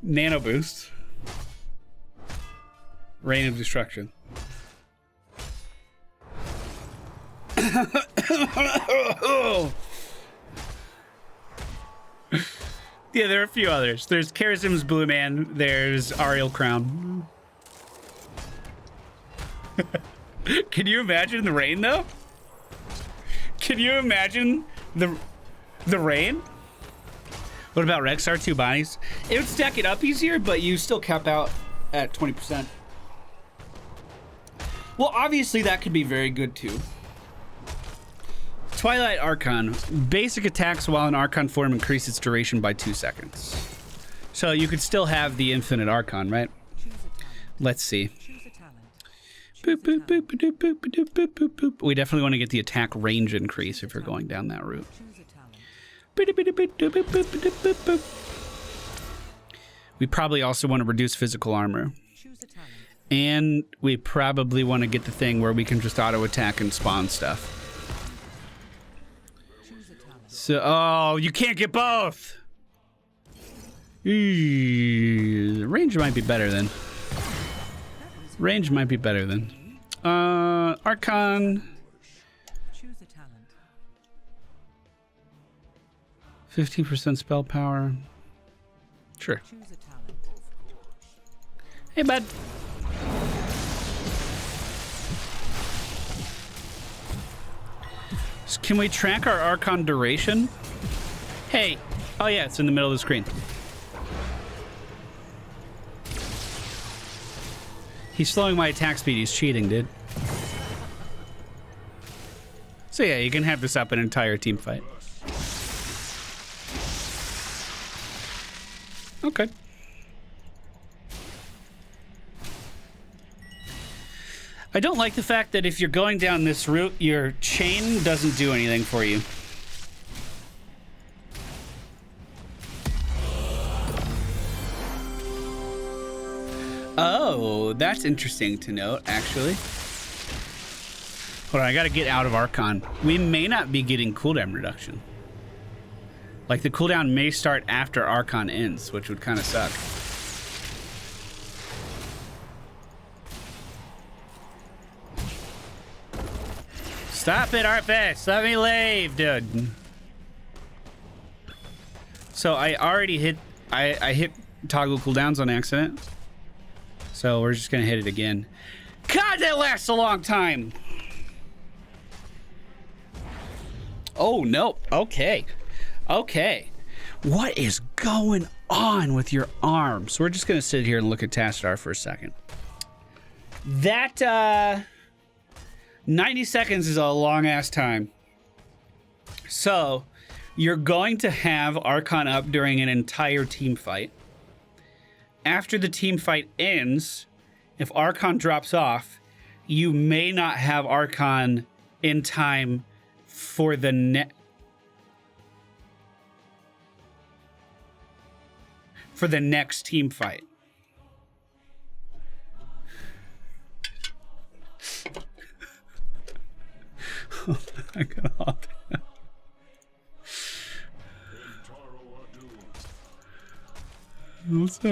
Nano boost. Rain of destruction. Yeah, there are a few others. There's Karasim's Blue Man. There's Ariel Crown. Can you imagine the rain, though? Can you imagine the rain? What about Rexar 2 bodies? It would stack it up easier, but you still cap out at 20%. Well, obviously that could be very good too. Twilight Archon. Basic attacks while in Archon form increase its duration by 2 seconds. So you could still have the infinite Archon, right? Let's see. Boop, boop, boop, boop, boop, boop, boop, boop, boop. We definitely want to get the attack range increase if you're going down that route. We probably also want to reduce physical armor. And we probably want to get the thing where we can just auto attack and spawn stuff. So, oh, you can't get both. Range might be better then. Range might be better then. Archon. 15% spell power. Sure. Hey, bud. Can we track our Archon duration? Hey. Oh, yeah, it's in the middle of the screen. He's slowing my attack speed. He's cheating, dude. So, yeah, you can have this up an entire team fight. Okay. I don't like the fact that if you're going down this route, your chain doesn't do anything for you. Oh, that's interesting to note, actually. Hold on, I gotta get out of Archon. We may not be getting cooldown reduction. Like, the cooldown may start after Archon ends, which would kind of suck. Stop it, Artfist! Let me leave, dude. So I already hit... I hit toggle cooldowns on accident. So we're just gonna hit it again. God, that lasts a long time! Oh, no. Okay. Okay. What is going on with your arm? So we're just gonna sit here and look at Tassadar for a second. That, 90 seconds is a long-ass time. So, you're going to have Archon up during an entire team fight. After the team fight ends, if Archon drops off, you may not have Archon in time for the next team fight. Oh my God. What's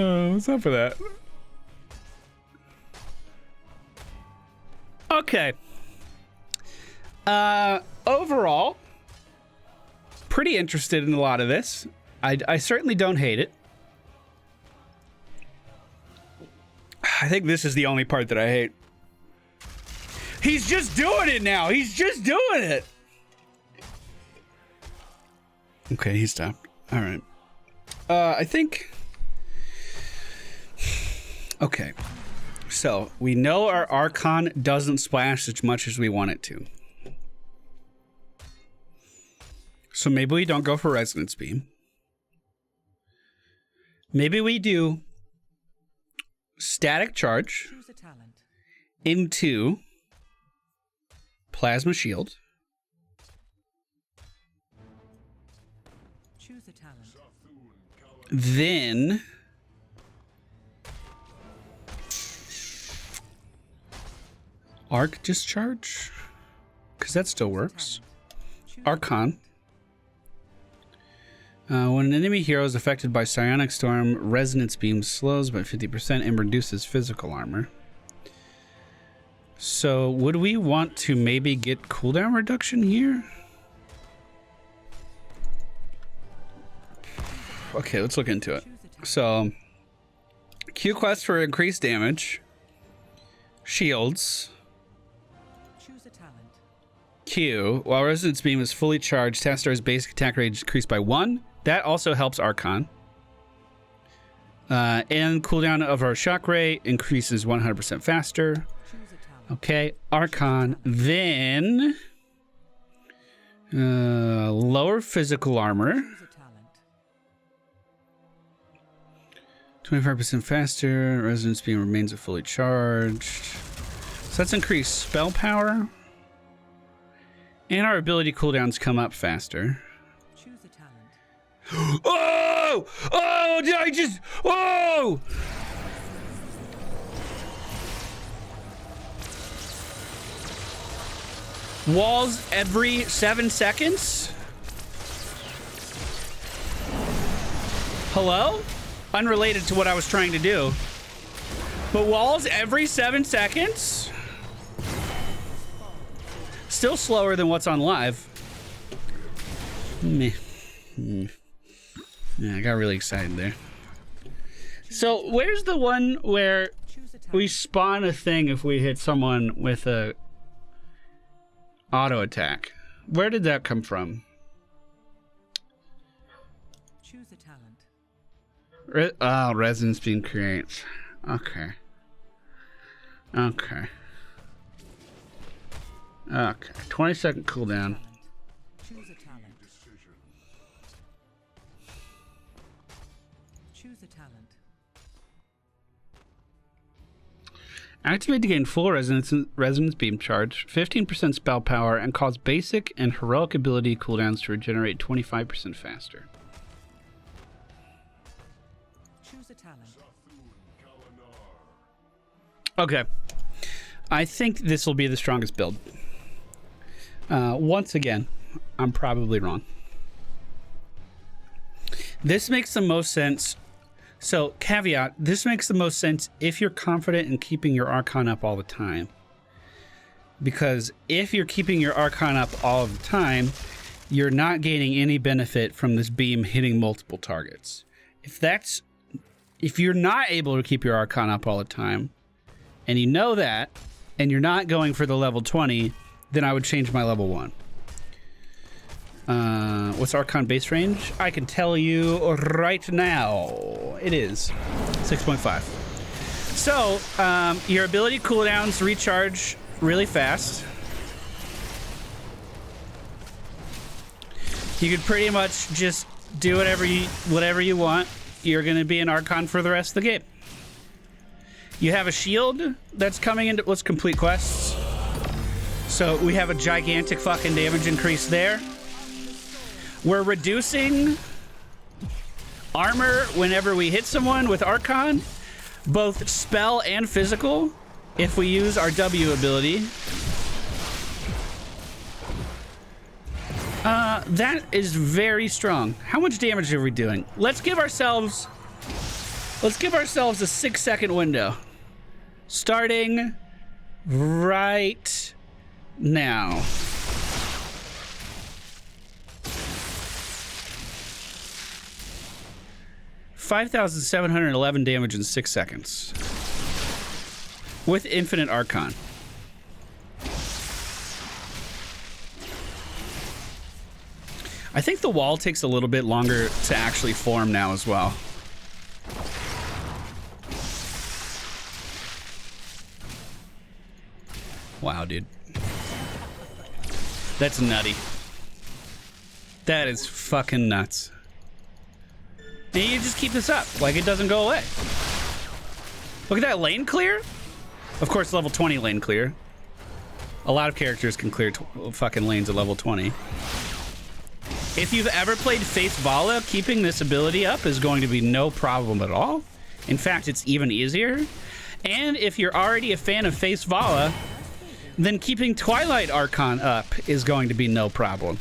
up for that? Okay. Overall, pretty interested in a lot of this. I certainly don't hate it. I think this is the only part that I hate. He's just doing it now. He's just doing it. Okay, he stopped. All right. I think... Okay. So, we know our Archon doesn't splash as much as we want it to. So maybe we don't go for Resonance Beam. Maybe we do Static Charge Choose a talent. into Plasma Shield. Choose a talent. Then Arc Discharge, because that still works. Archon. When an enemy hero is affected by Psionic Storm, Resonance Beam slows by 50% and reduces physical armor. So would we want to maybe get cooldown reduction here? Okay, let's look into it. So, Q quest for increased damage, shields, Choose a talent. Q. While Resonance Beam is fully charged, Tassadar's basic attack range increased by 1. That also helps Archon. And cooldown of our shock ray increases 100% faster. Choose a talent. Okay, Archon. Then lower physical armor. Choose a talent. 25% faster. Resonance Beam remains fully charged. So that's increased spell power. And our ability cooldowns come up faster. Choose a talent. Oh! Oh! Did I just... Oh! Walls every 7 seconds? Hello? Unrelated to what I was trying to do. But walls every 7 seconds? Still slower than what's on live. Meh. Yeah, I got really excited there. So, where's the one where Choose a talent. we spawn a thing if we hit someone with a auto attack? Where did that come from? Choose a talent. Resonance Beam creates. Okay. Okay. 20-second cooldown. Choose a talent. Choose a talent. Activate to gain full resonance beam charge, 15% spell power, and cause basic and heroic ability cooldowns to regenerate 25% faster. Choose a talent. Okay. I think this will be the strongest build. Once again, I'm probably wrong. This makes the most sense. So, caveat, this makes the most sense if you're confident in keeping your Archon up all the time. Because if you're keeping your Archon up all the time, you're not gaining any benefit from this beam hitting multiple targets. If you're not able to keep your Archon up all the time, and you know that, and you're not going for the level 20, then I would change my level 1. What's Archon base range? I can tell you right now. It is 6.5. So, your ability cooldowns recharge really fast. You could pretty much just do whatever you want. You're going to be an Archon for the rest of the game. You have a shield that's coming into... Let's complete quests. So we have a gigantic fucking damage increase there. We're reducing armor whenever we hit someone with Archon, both spell and physical, if we use our W ability. That is very strong. How much damage are we doing? Let's give ourselves a 6-second window. Starting right now. $5,711 damage in 6 seconds. With infinite Archon. I think the wall takes a little bit longer to actually form now as well. Wow, dude. That's nutty. That is fucking nuts. And you just keep this up, like it doesn't go away. Look at that lane clear. Of course, level 20 lane clear. A lot of characters can clear fucking lanes at level 20. If you've ever played Face Vala, keeping this ability up is going to be no problem at all. In fact, it's even easier. And if you're already a fan of Face Vala, then keeping Twilight Archon up is going to be no problem.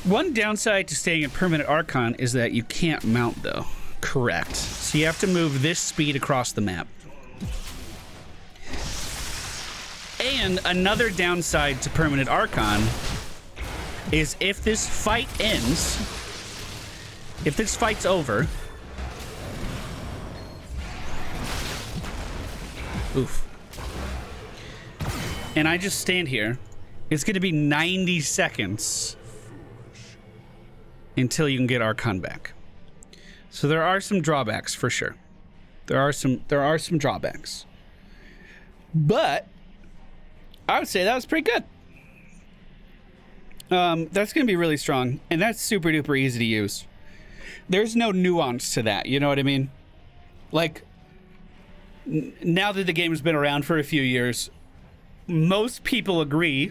One downside to staying in Permanent Archon is that you can't mount, though. Correct. So you have to move this speed across the map. And another downside to Permanent Archon is if this fight ends, if this fight's over, oof, and I just stand here, it's going to be 90 seconds until you can get Archon back. So there are some drawbacks for sure. There are some drawbacks. But I would say that was pretty good. That's going to be really strong, and that's super duper easy to use. There's no nuance to that, you know what I mean? Like, now that the game has been around for a few years, most people agree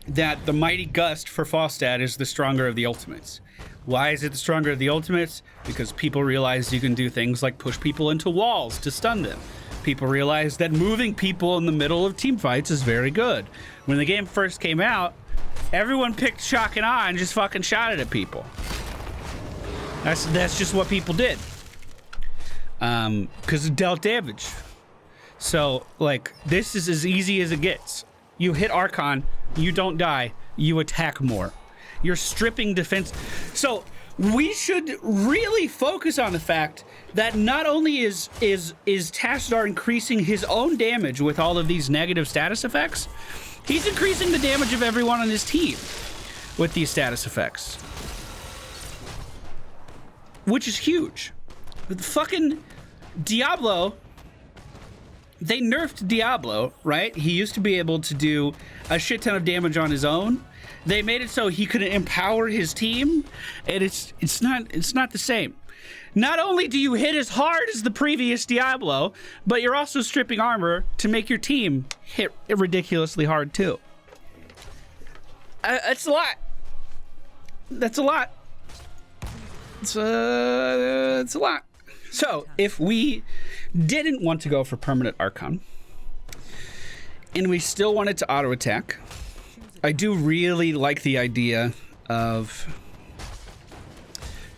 that the Mighty Gust for Falstad is the stronger of the ultimates. Why is it the stronger of the ultimates? Because people realize you can do things like push people into walls to stun them. People realize that moving people in the middle of team fights is very good. When the game first came out, everyone picked Shock and Awe and just fucking shot it at people. That's just what people did. Because it dealt damage. So, like, this is as easy as it gets. You hit Archon, you don't die, you attack more. You're stripping defense. So we should really focus on the fact that not only is Tassadar increasing his own damage with all of these negative status effects, he's increasing the damage of everyone on his team with these status effects. Which is huge. With fucking Diablo, they nerfed Diablo, right? He used to be able to do a shit ton of damage on his own. They made it so he could empower his team, and it's not the same. Not only do you hit as hard as the previous Diablo, but you're also stripping armor to make your team hit ridiculously hard too. That's a lot. That's a lot. It's a lot. So, if we didn't want to go for Permanent Archon, and we still wanted to auto-attack, I do really like the idea of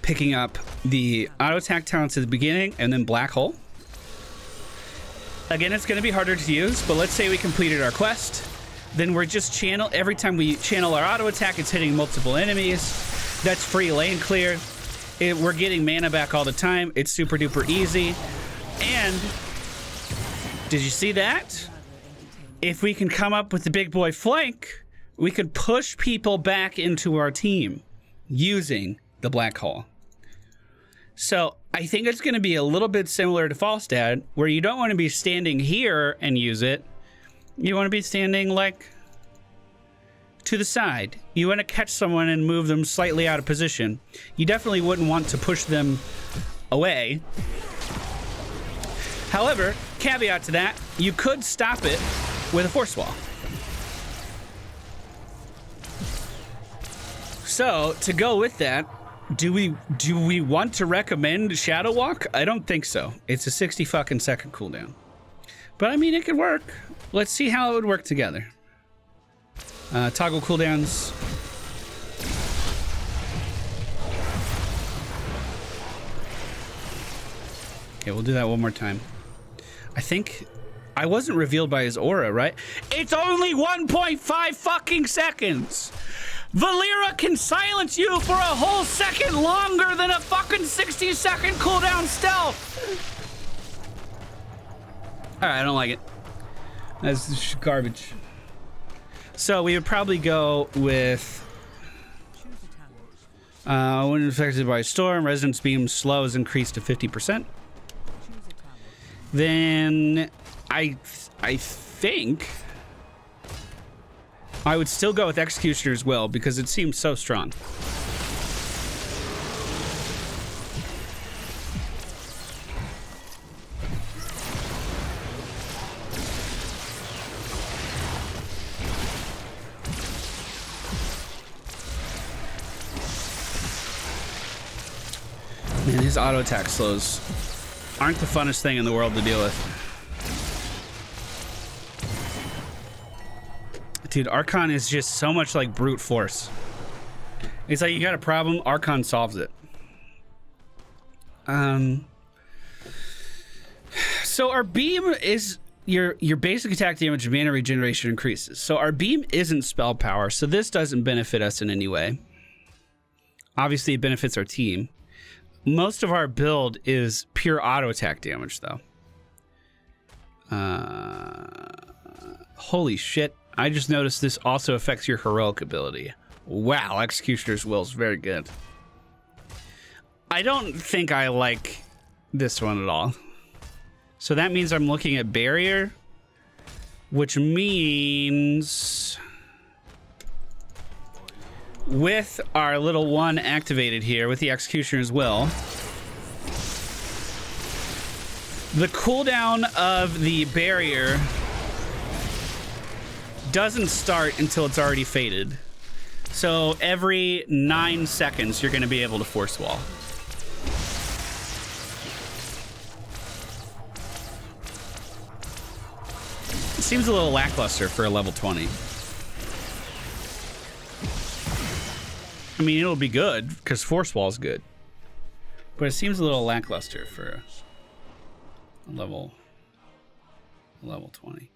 picking up the auto-attack talents at the beginning and then Black Hole. Again, it's going to be harder to use, but let's say we completed our quest. Then we're just every time we channel our auto-attack, it's hitting multiple enemies. That's free lane clear. We're getting mana back all the time. It's super duper easy. And did you see that? If we can come up with the big boy flank, we could push people back into our team using the Black Hole. So I think it's going to be a little bit similar to Falstad, where you don't want to be standing here and use it. You want to be standing like to the side. You want to catch someone and move them slightly out of position. You definitely wouldn't want to push them away. However, caveat to that, you could stop it with a force wall. So, to go with that, do we want to recommend Shadow Walk? I don't think so. It's a 60 fucking second cooldown. But I mean, it could work. Let's see how it would work together. Toggle cooldowns. Okay, we'll do that one more time. I think I wasn't revealed by his aura, right? It's only 1.5 fucking seconds. Valera can silence you for a whole second longer than a fucking 60-second cooldown stealth. All right, I don't like it. That's garbage. So we would probably go with when affected by a storm, Resonance Beam slow is increased to 50%. Then I think I would still go with Executioner's Will because it seems so strong. Man, his auto attack slows aren't the funnest thing in the world to deal with. Dude, Archon is just so much like brute force. It's like you got a problem, Archon solves it. So our beam is your basic attack damage and mana regeneration increases. So our beam isn't spell power, so this doesn't benefit us in any way. Obviously, it benefits our team. Most of our build is pure auto attack damage, though. Holy shit. I just noticed this also affects your heroic ability. Wow, Executioner's Will is very good. I don't think I like this one at all. So that means I'm looking at Barrier, which means with our little one activated here with the Executioner's Will, the cooldown of the Barrier doesn't start until it's already faded. So every 9 seconds, you're going to be able to Force Wall. It seems a little lackluster for a level 20. I mean, it'll be good because Force Wall is good, but it seems a little lackluster for a level 20.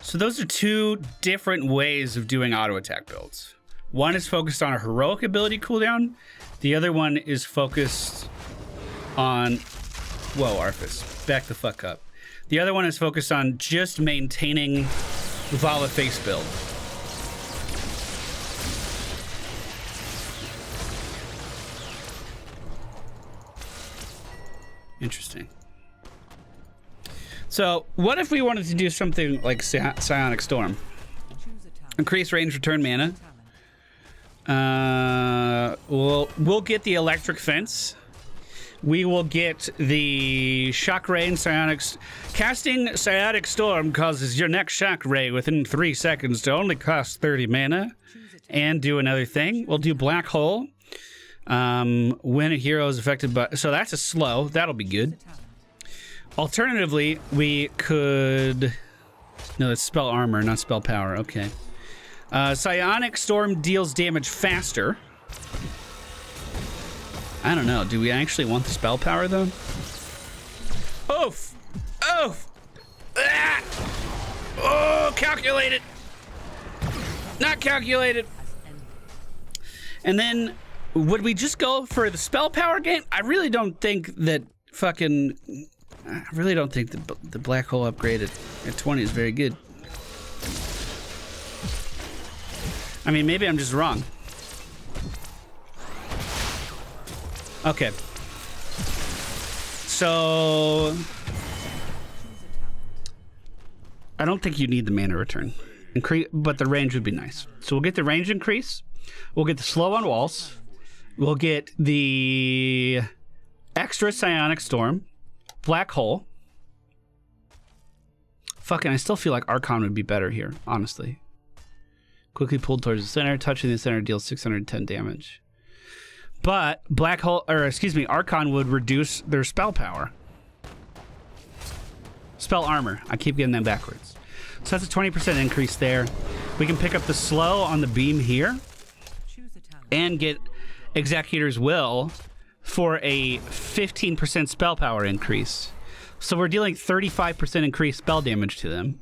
So those are two different ways of doing auto attack builds. One is focused on a heroic ability cooldown. The other one is focused on, whoa, Arthas, back the fuck up. The other one is focused on just maintaining Vala face build. Interesting. So, what if we wanted to do something like Psionic Storm? Increase range, return mana. We'll get the Electric Fence. We will get the Shock Ray and Psionic. Casting Psionic Storm causes your next Shock Ray within 3 seconds to only cost 30 mana. And do another thing. We'll do Black Hole. When a hero is affected by... So that's a slow. That'll be good. Alternatively, we could... No, it's spell armor, not spell power. Okay. Psionic Storm deals damage faster. I don't know. Do we actually want the spell power, though? Oof! Oof! Ah! Oh, calculated! Not calculated! And then, would we just go for the spell power game? I really don't think that fucking... I really don't think the Black Hole upgrade at 20 is very good. I mean, maybe I'm just wrong. Okay. So... I don't think you need the mana return. But the range would be nice. So we'll get the range increase. We'll get the slow on walls. We'll get the extra Psionic Storm. Black Hole. Fucking, I still feel like Archon would be better here, honestly. Quickly pulled towards the center. Touching the center deals 610 damage. But Black Hole, or excuse me, Archon would reduce their spell power. Spell armor. I keep getting them backwards. So that's a 20% increase there. We can pick up the slow on the beam here. And get Executor's Will for a 15% spell power increase. So we're dealing 35% increased spell damage to them.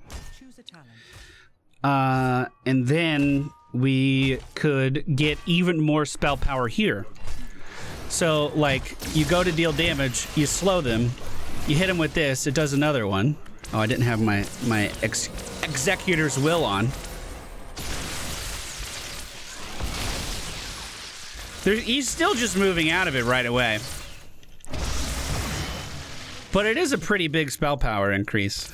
And then we could get even more spell power here. So, like, you go to deal damage, you slow them, You hit him with this, it does another one. Oh, I didn't have my Executor's Will on. He's still just moving out of it right away. But it is a pretty big spell power increase.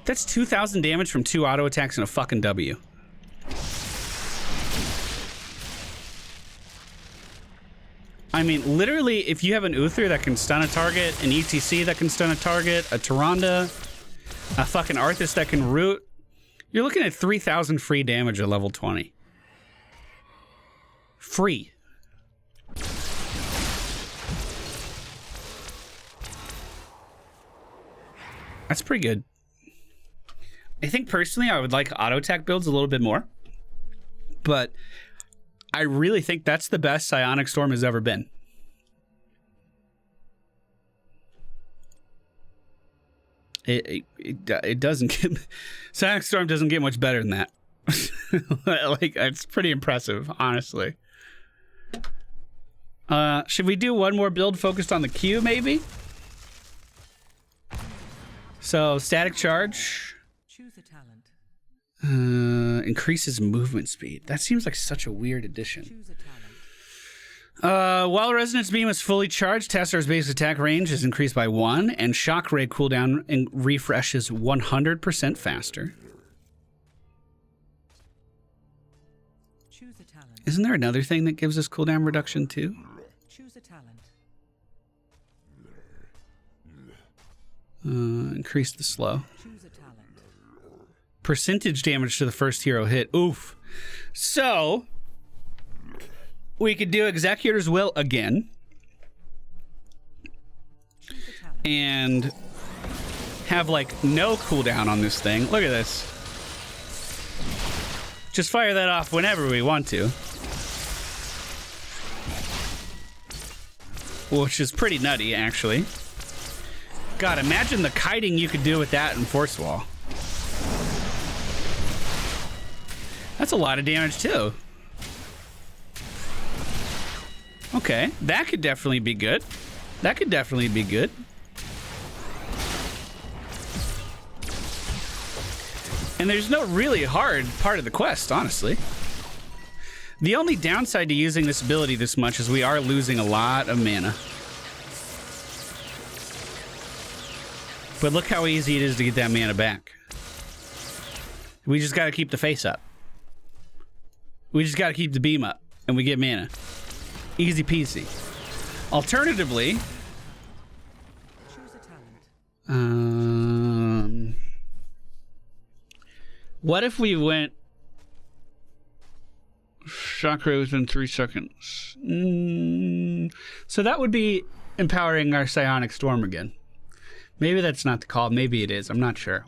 That's 2,000 damage from 2 auto attacks and a fucking W. I mean, literally, if you have an Uther that can stun a target, an ETC that can stun a target, a Tyrande, a fucking Arthas that can root, you're looking at 3,000 free damage at level 20. Free. That's pretty good. I think personally I would like auto attack builds a little bit more, but I really think that's the best Psionic Storm has ever been. It doesn't get... Sanic Storm doesn't get much better than that. Like, it's pretty impressive, honestly. Should we do one more build focused on the Q, maybe? So, Static Charge. Choose a talent. Increases movement speed. That seems like such a weird addition. Choose a talent. While Resonance Beam is fully charged, Tassadar's base attack range is increased by 1, and Shock Ray cooldown and refreshes 100% faster. Choose a talent. Isn't there another thing that gives us cooldown reduction too? Choose a talent. Increase the slow. Choose a talent. Percentage damage to the first hero hit. Oof. So, we could do Executor's Will again. Choose a talent. And have, like, no cooldown on this thing. Look at this. Just fire that off whenever we want to. Which is pretty nutty, actually. God, imagine the kiting you could do with that in Force Wall. That's a lot of damage, too. Okay, that could definitely be good. That could definitely be good. And there's no really hard part of the quest, honestly. The only downside to using this ability this much is we are losing a lot of mana. But look how easy it is to get that mana back. We just gotta keep the face up. We just gotta keep the beam up, and we get mana. Easy peasy. Alternatively, Choose a talent. what if we went Shock Ray within 3 seconds? So that would be empowering our Psionic Storm again. Maybe that's not the call. Maybe it is. I'm not sure.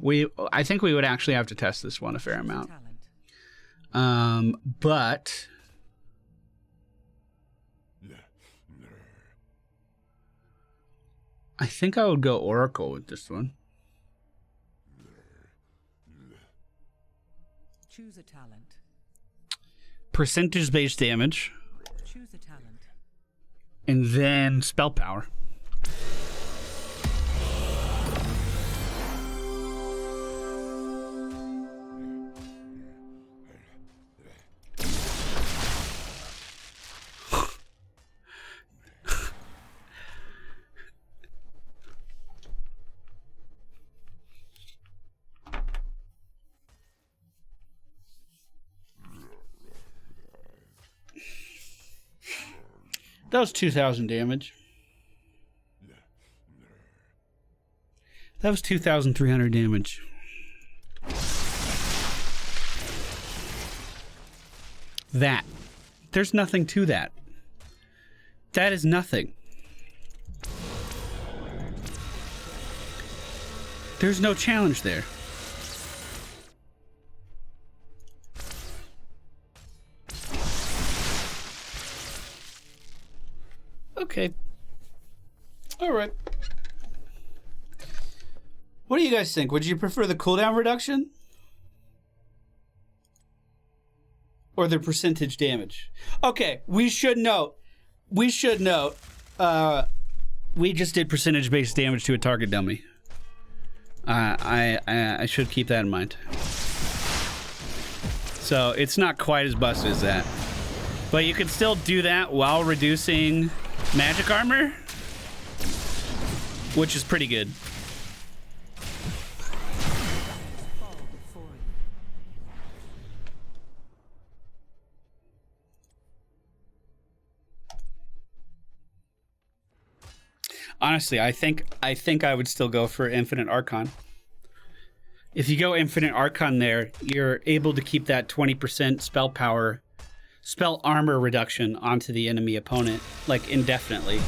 I think we would actually have to test this one a fair amount. But I think I would go Oracle with this one. Choose a talent. Percentage-based damage. Choose a talent. And then spell power. That was 2,000 damage. That was 2,300 damage. That. There's nothing to that. That is nothing. There's no challenge there. Okay. All right. What do you guys think? Would you prefer the cooldown reduction? or the percentage damage? Okay, we should note, we just did percentage-based damage to a target dummy. I should keep that in mind. So it's not quite as busted as that. But you can still do that while reducing magic armor, which is pretty good. Honestly, I think I would still go for Infinite Archon. If you go Infinite Archon there, you're able to keep that 20% spell power, spell armor reduction onto the enemy opponent, like, indefinitely.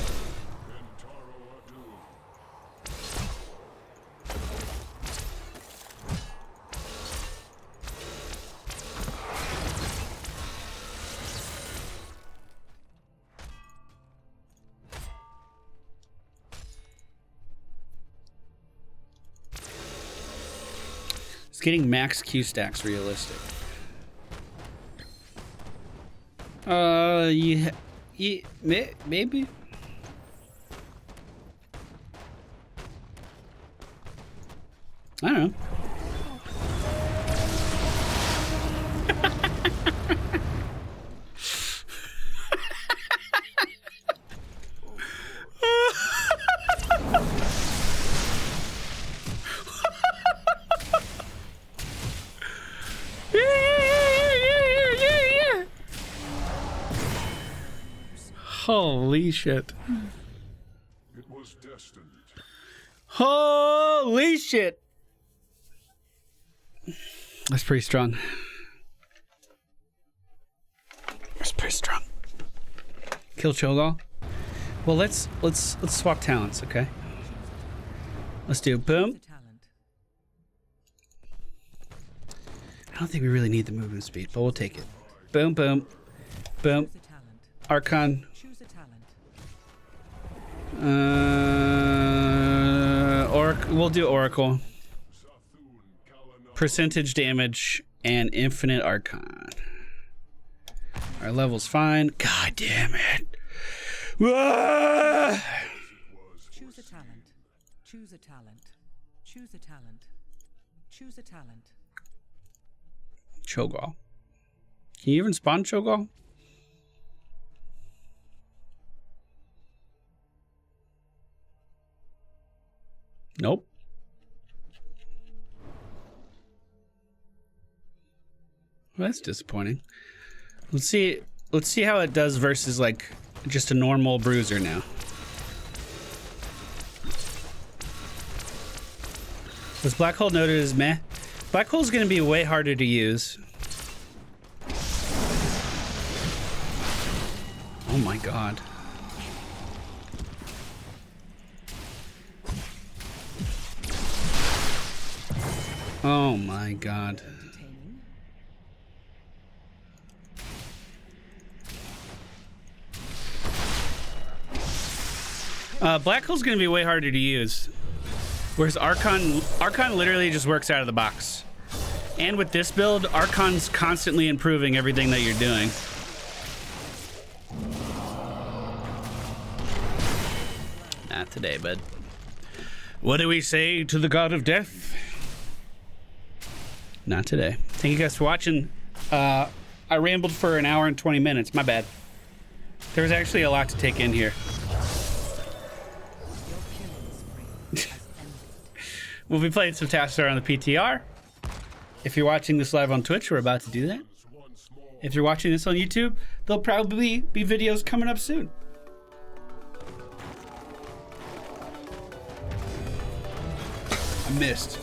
It's getting max Q stacks realistic. Yeah, maybe. I don't know. Holy shit. It was destined. Holy shit. That's pretty strong. That's pretty strong. Kill Cho'Gall. Well, let's swap talents, okay? Let's do boom. I don't think we really need the movement speed, but we'll take it. Boom, boom, boom. Archon. Choose a talent. We'll do Oracle. Percentage damage and Infinite Archon. Our level's fine. God damn it. Ah! Choose a talent. Choose a talent. Choose a talent. Choose a talent. Cho'Gall. Can you even spawn Cho'Gall? Nope. Well, that's disappointing. Let's see how it does versus like just a normal bruiser now. Was Black Hole noted as meh? Black Hole's gonna be way harder to use. Oh my god. Oh my god. Black Hole's gonna be way harder to use. Whereas Archon literally just works out of the box. And with this build, Archon's constantly improving everything that you're doing. Not today, bud. What do we say to the god of death? Not today. Thank you guys for watching. I rambled for an hour and 20 minutes. My bad. There was actually a lot to take in here. We'll be playing some Tassadar on the PTR. If you're watching this live on Twitch, we're about to do that. If you're watching this on YouTube, there'll probably be videos coming up soon. I missed.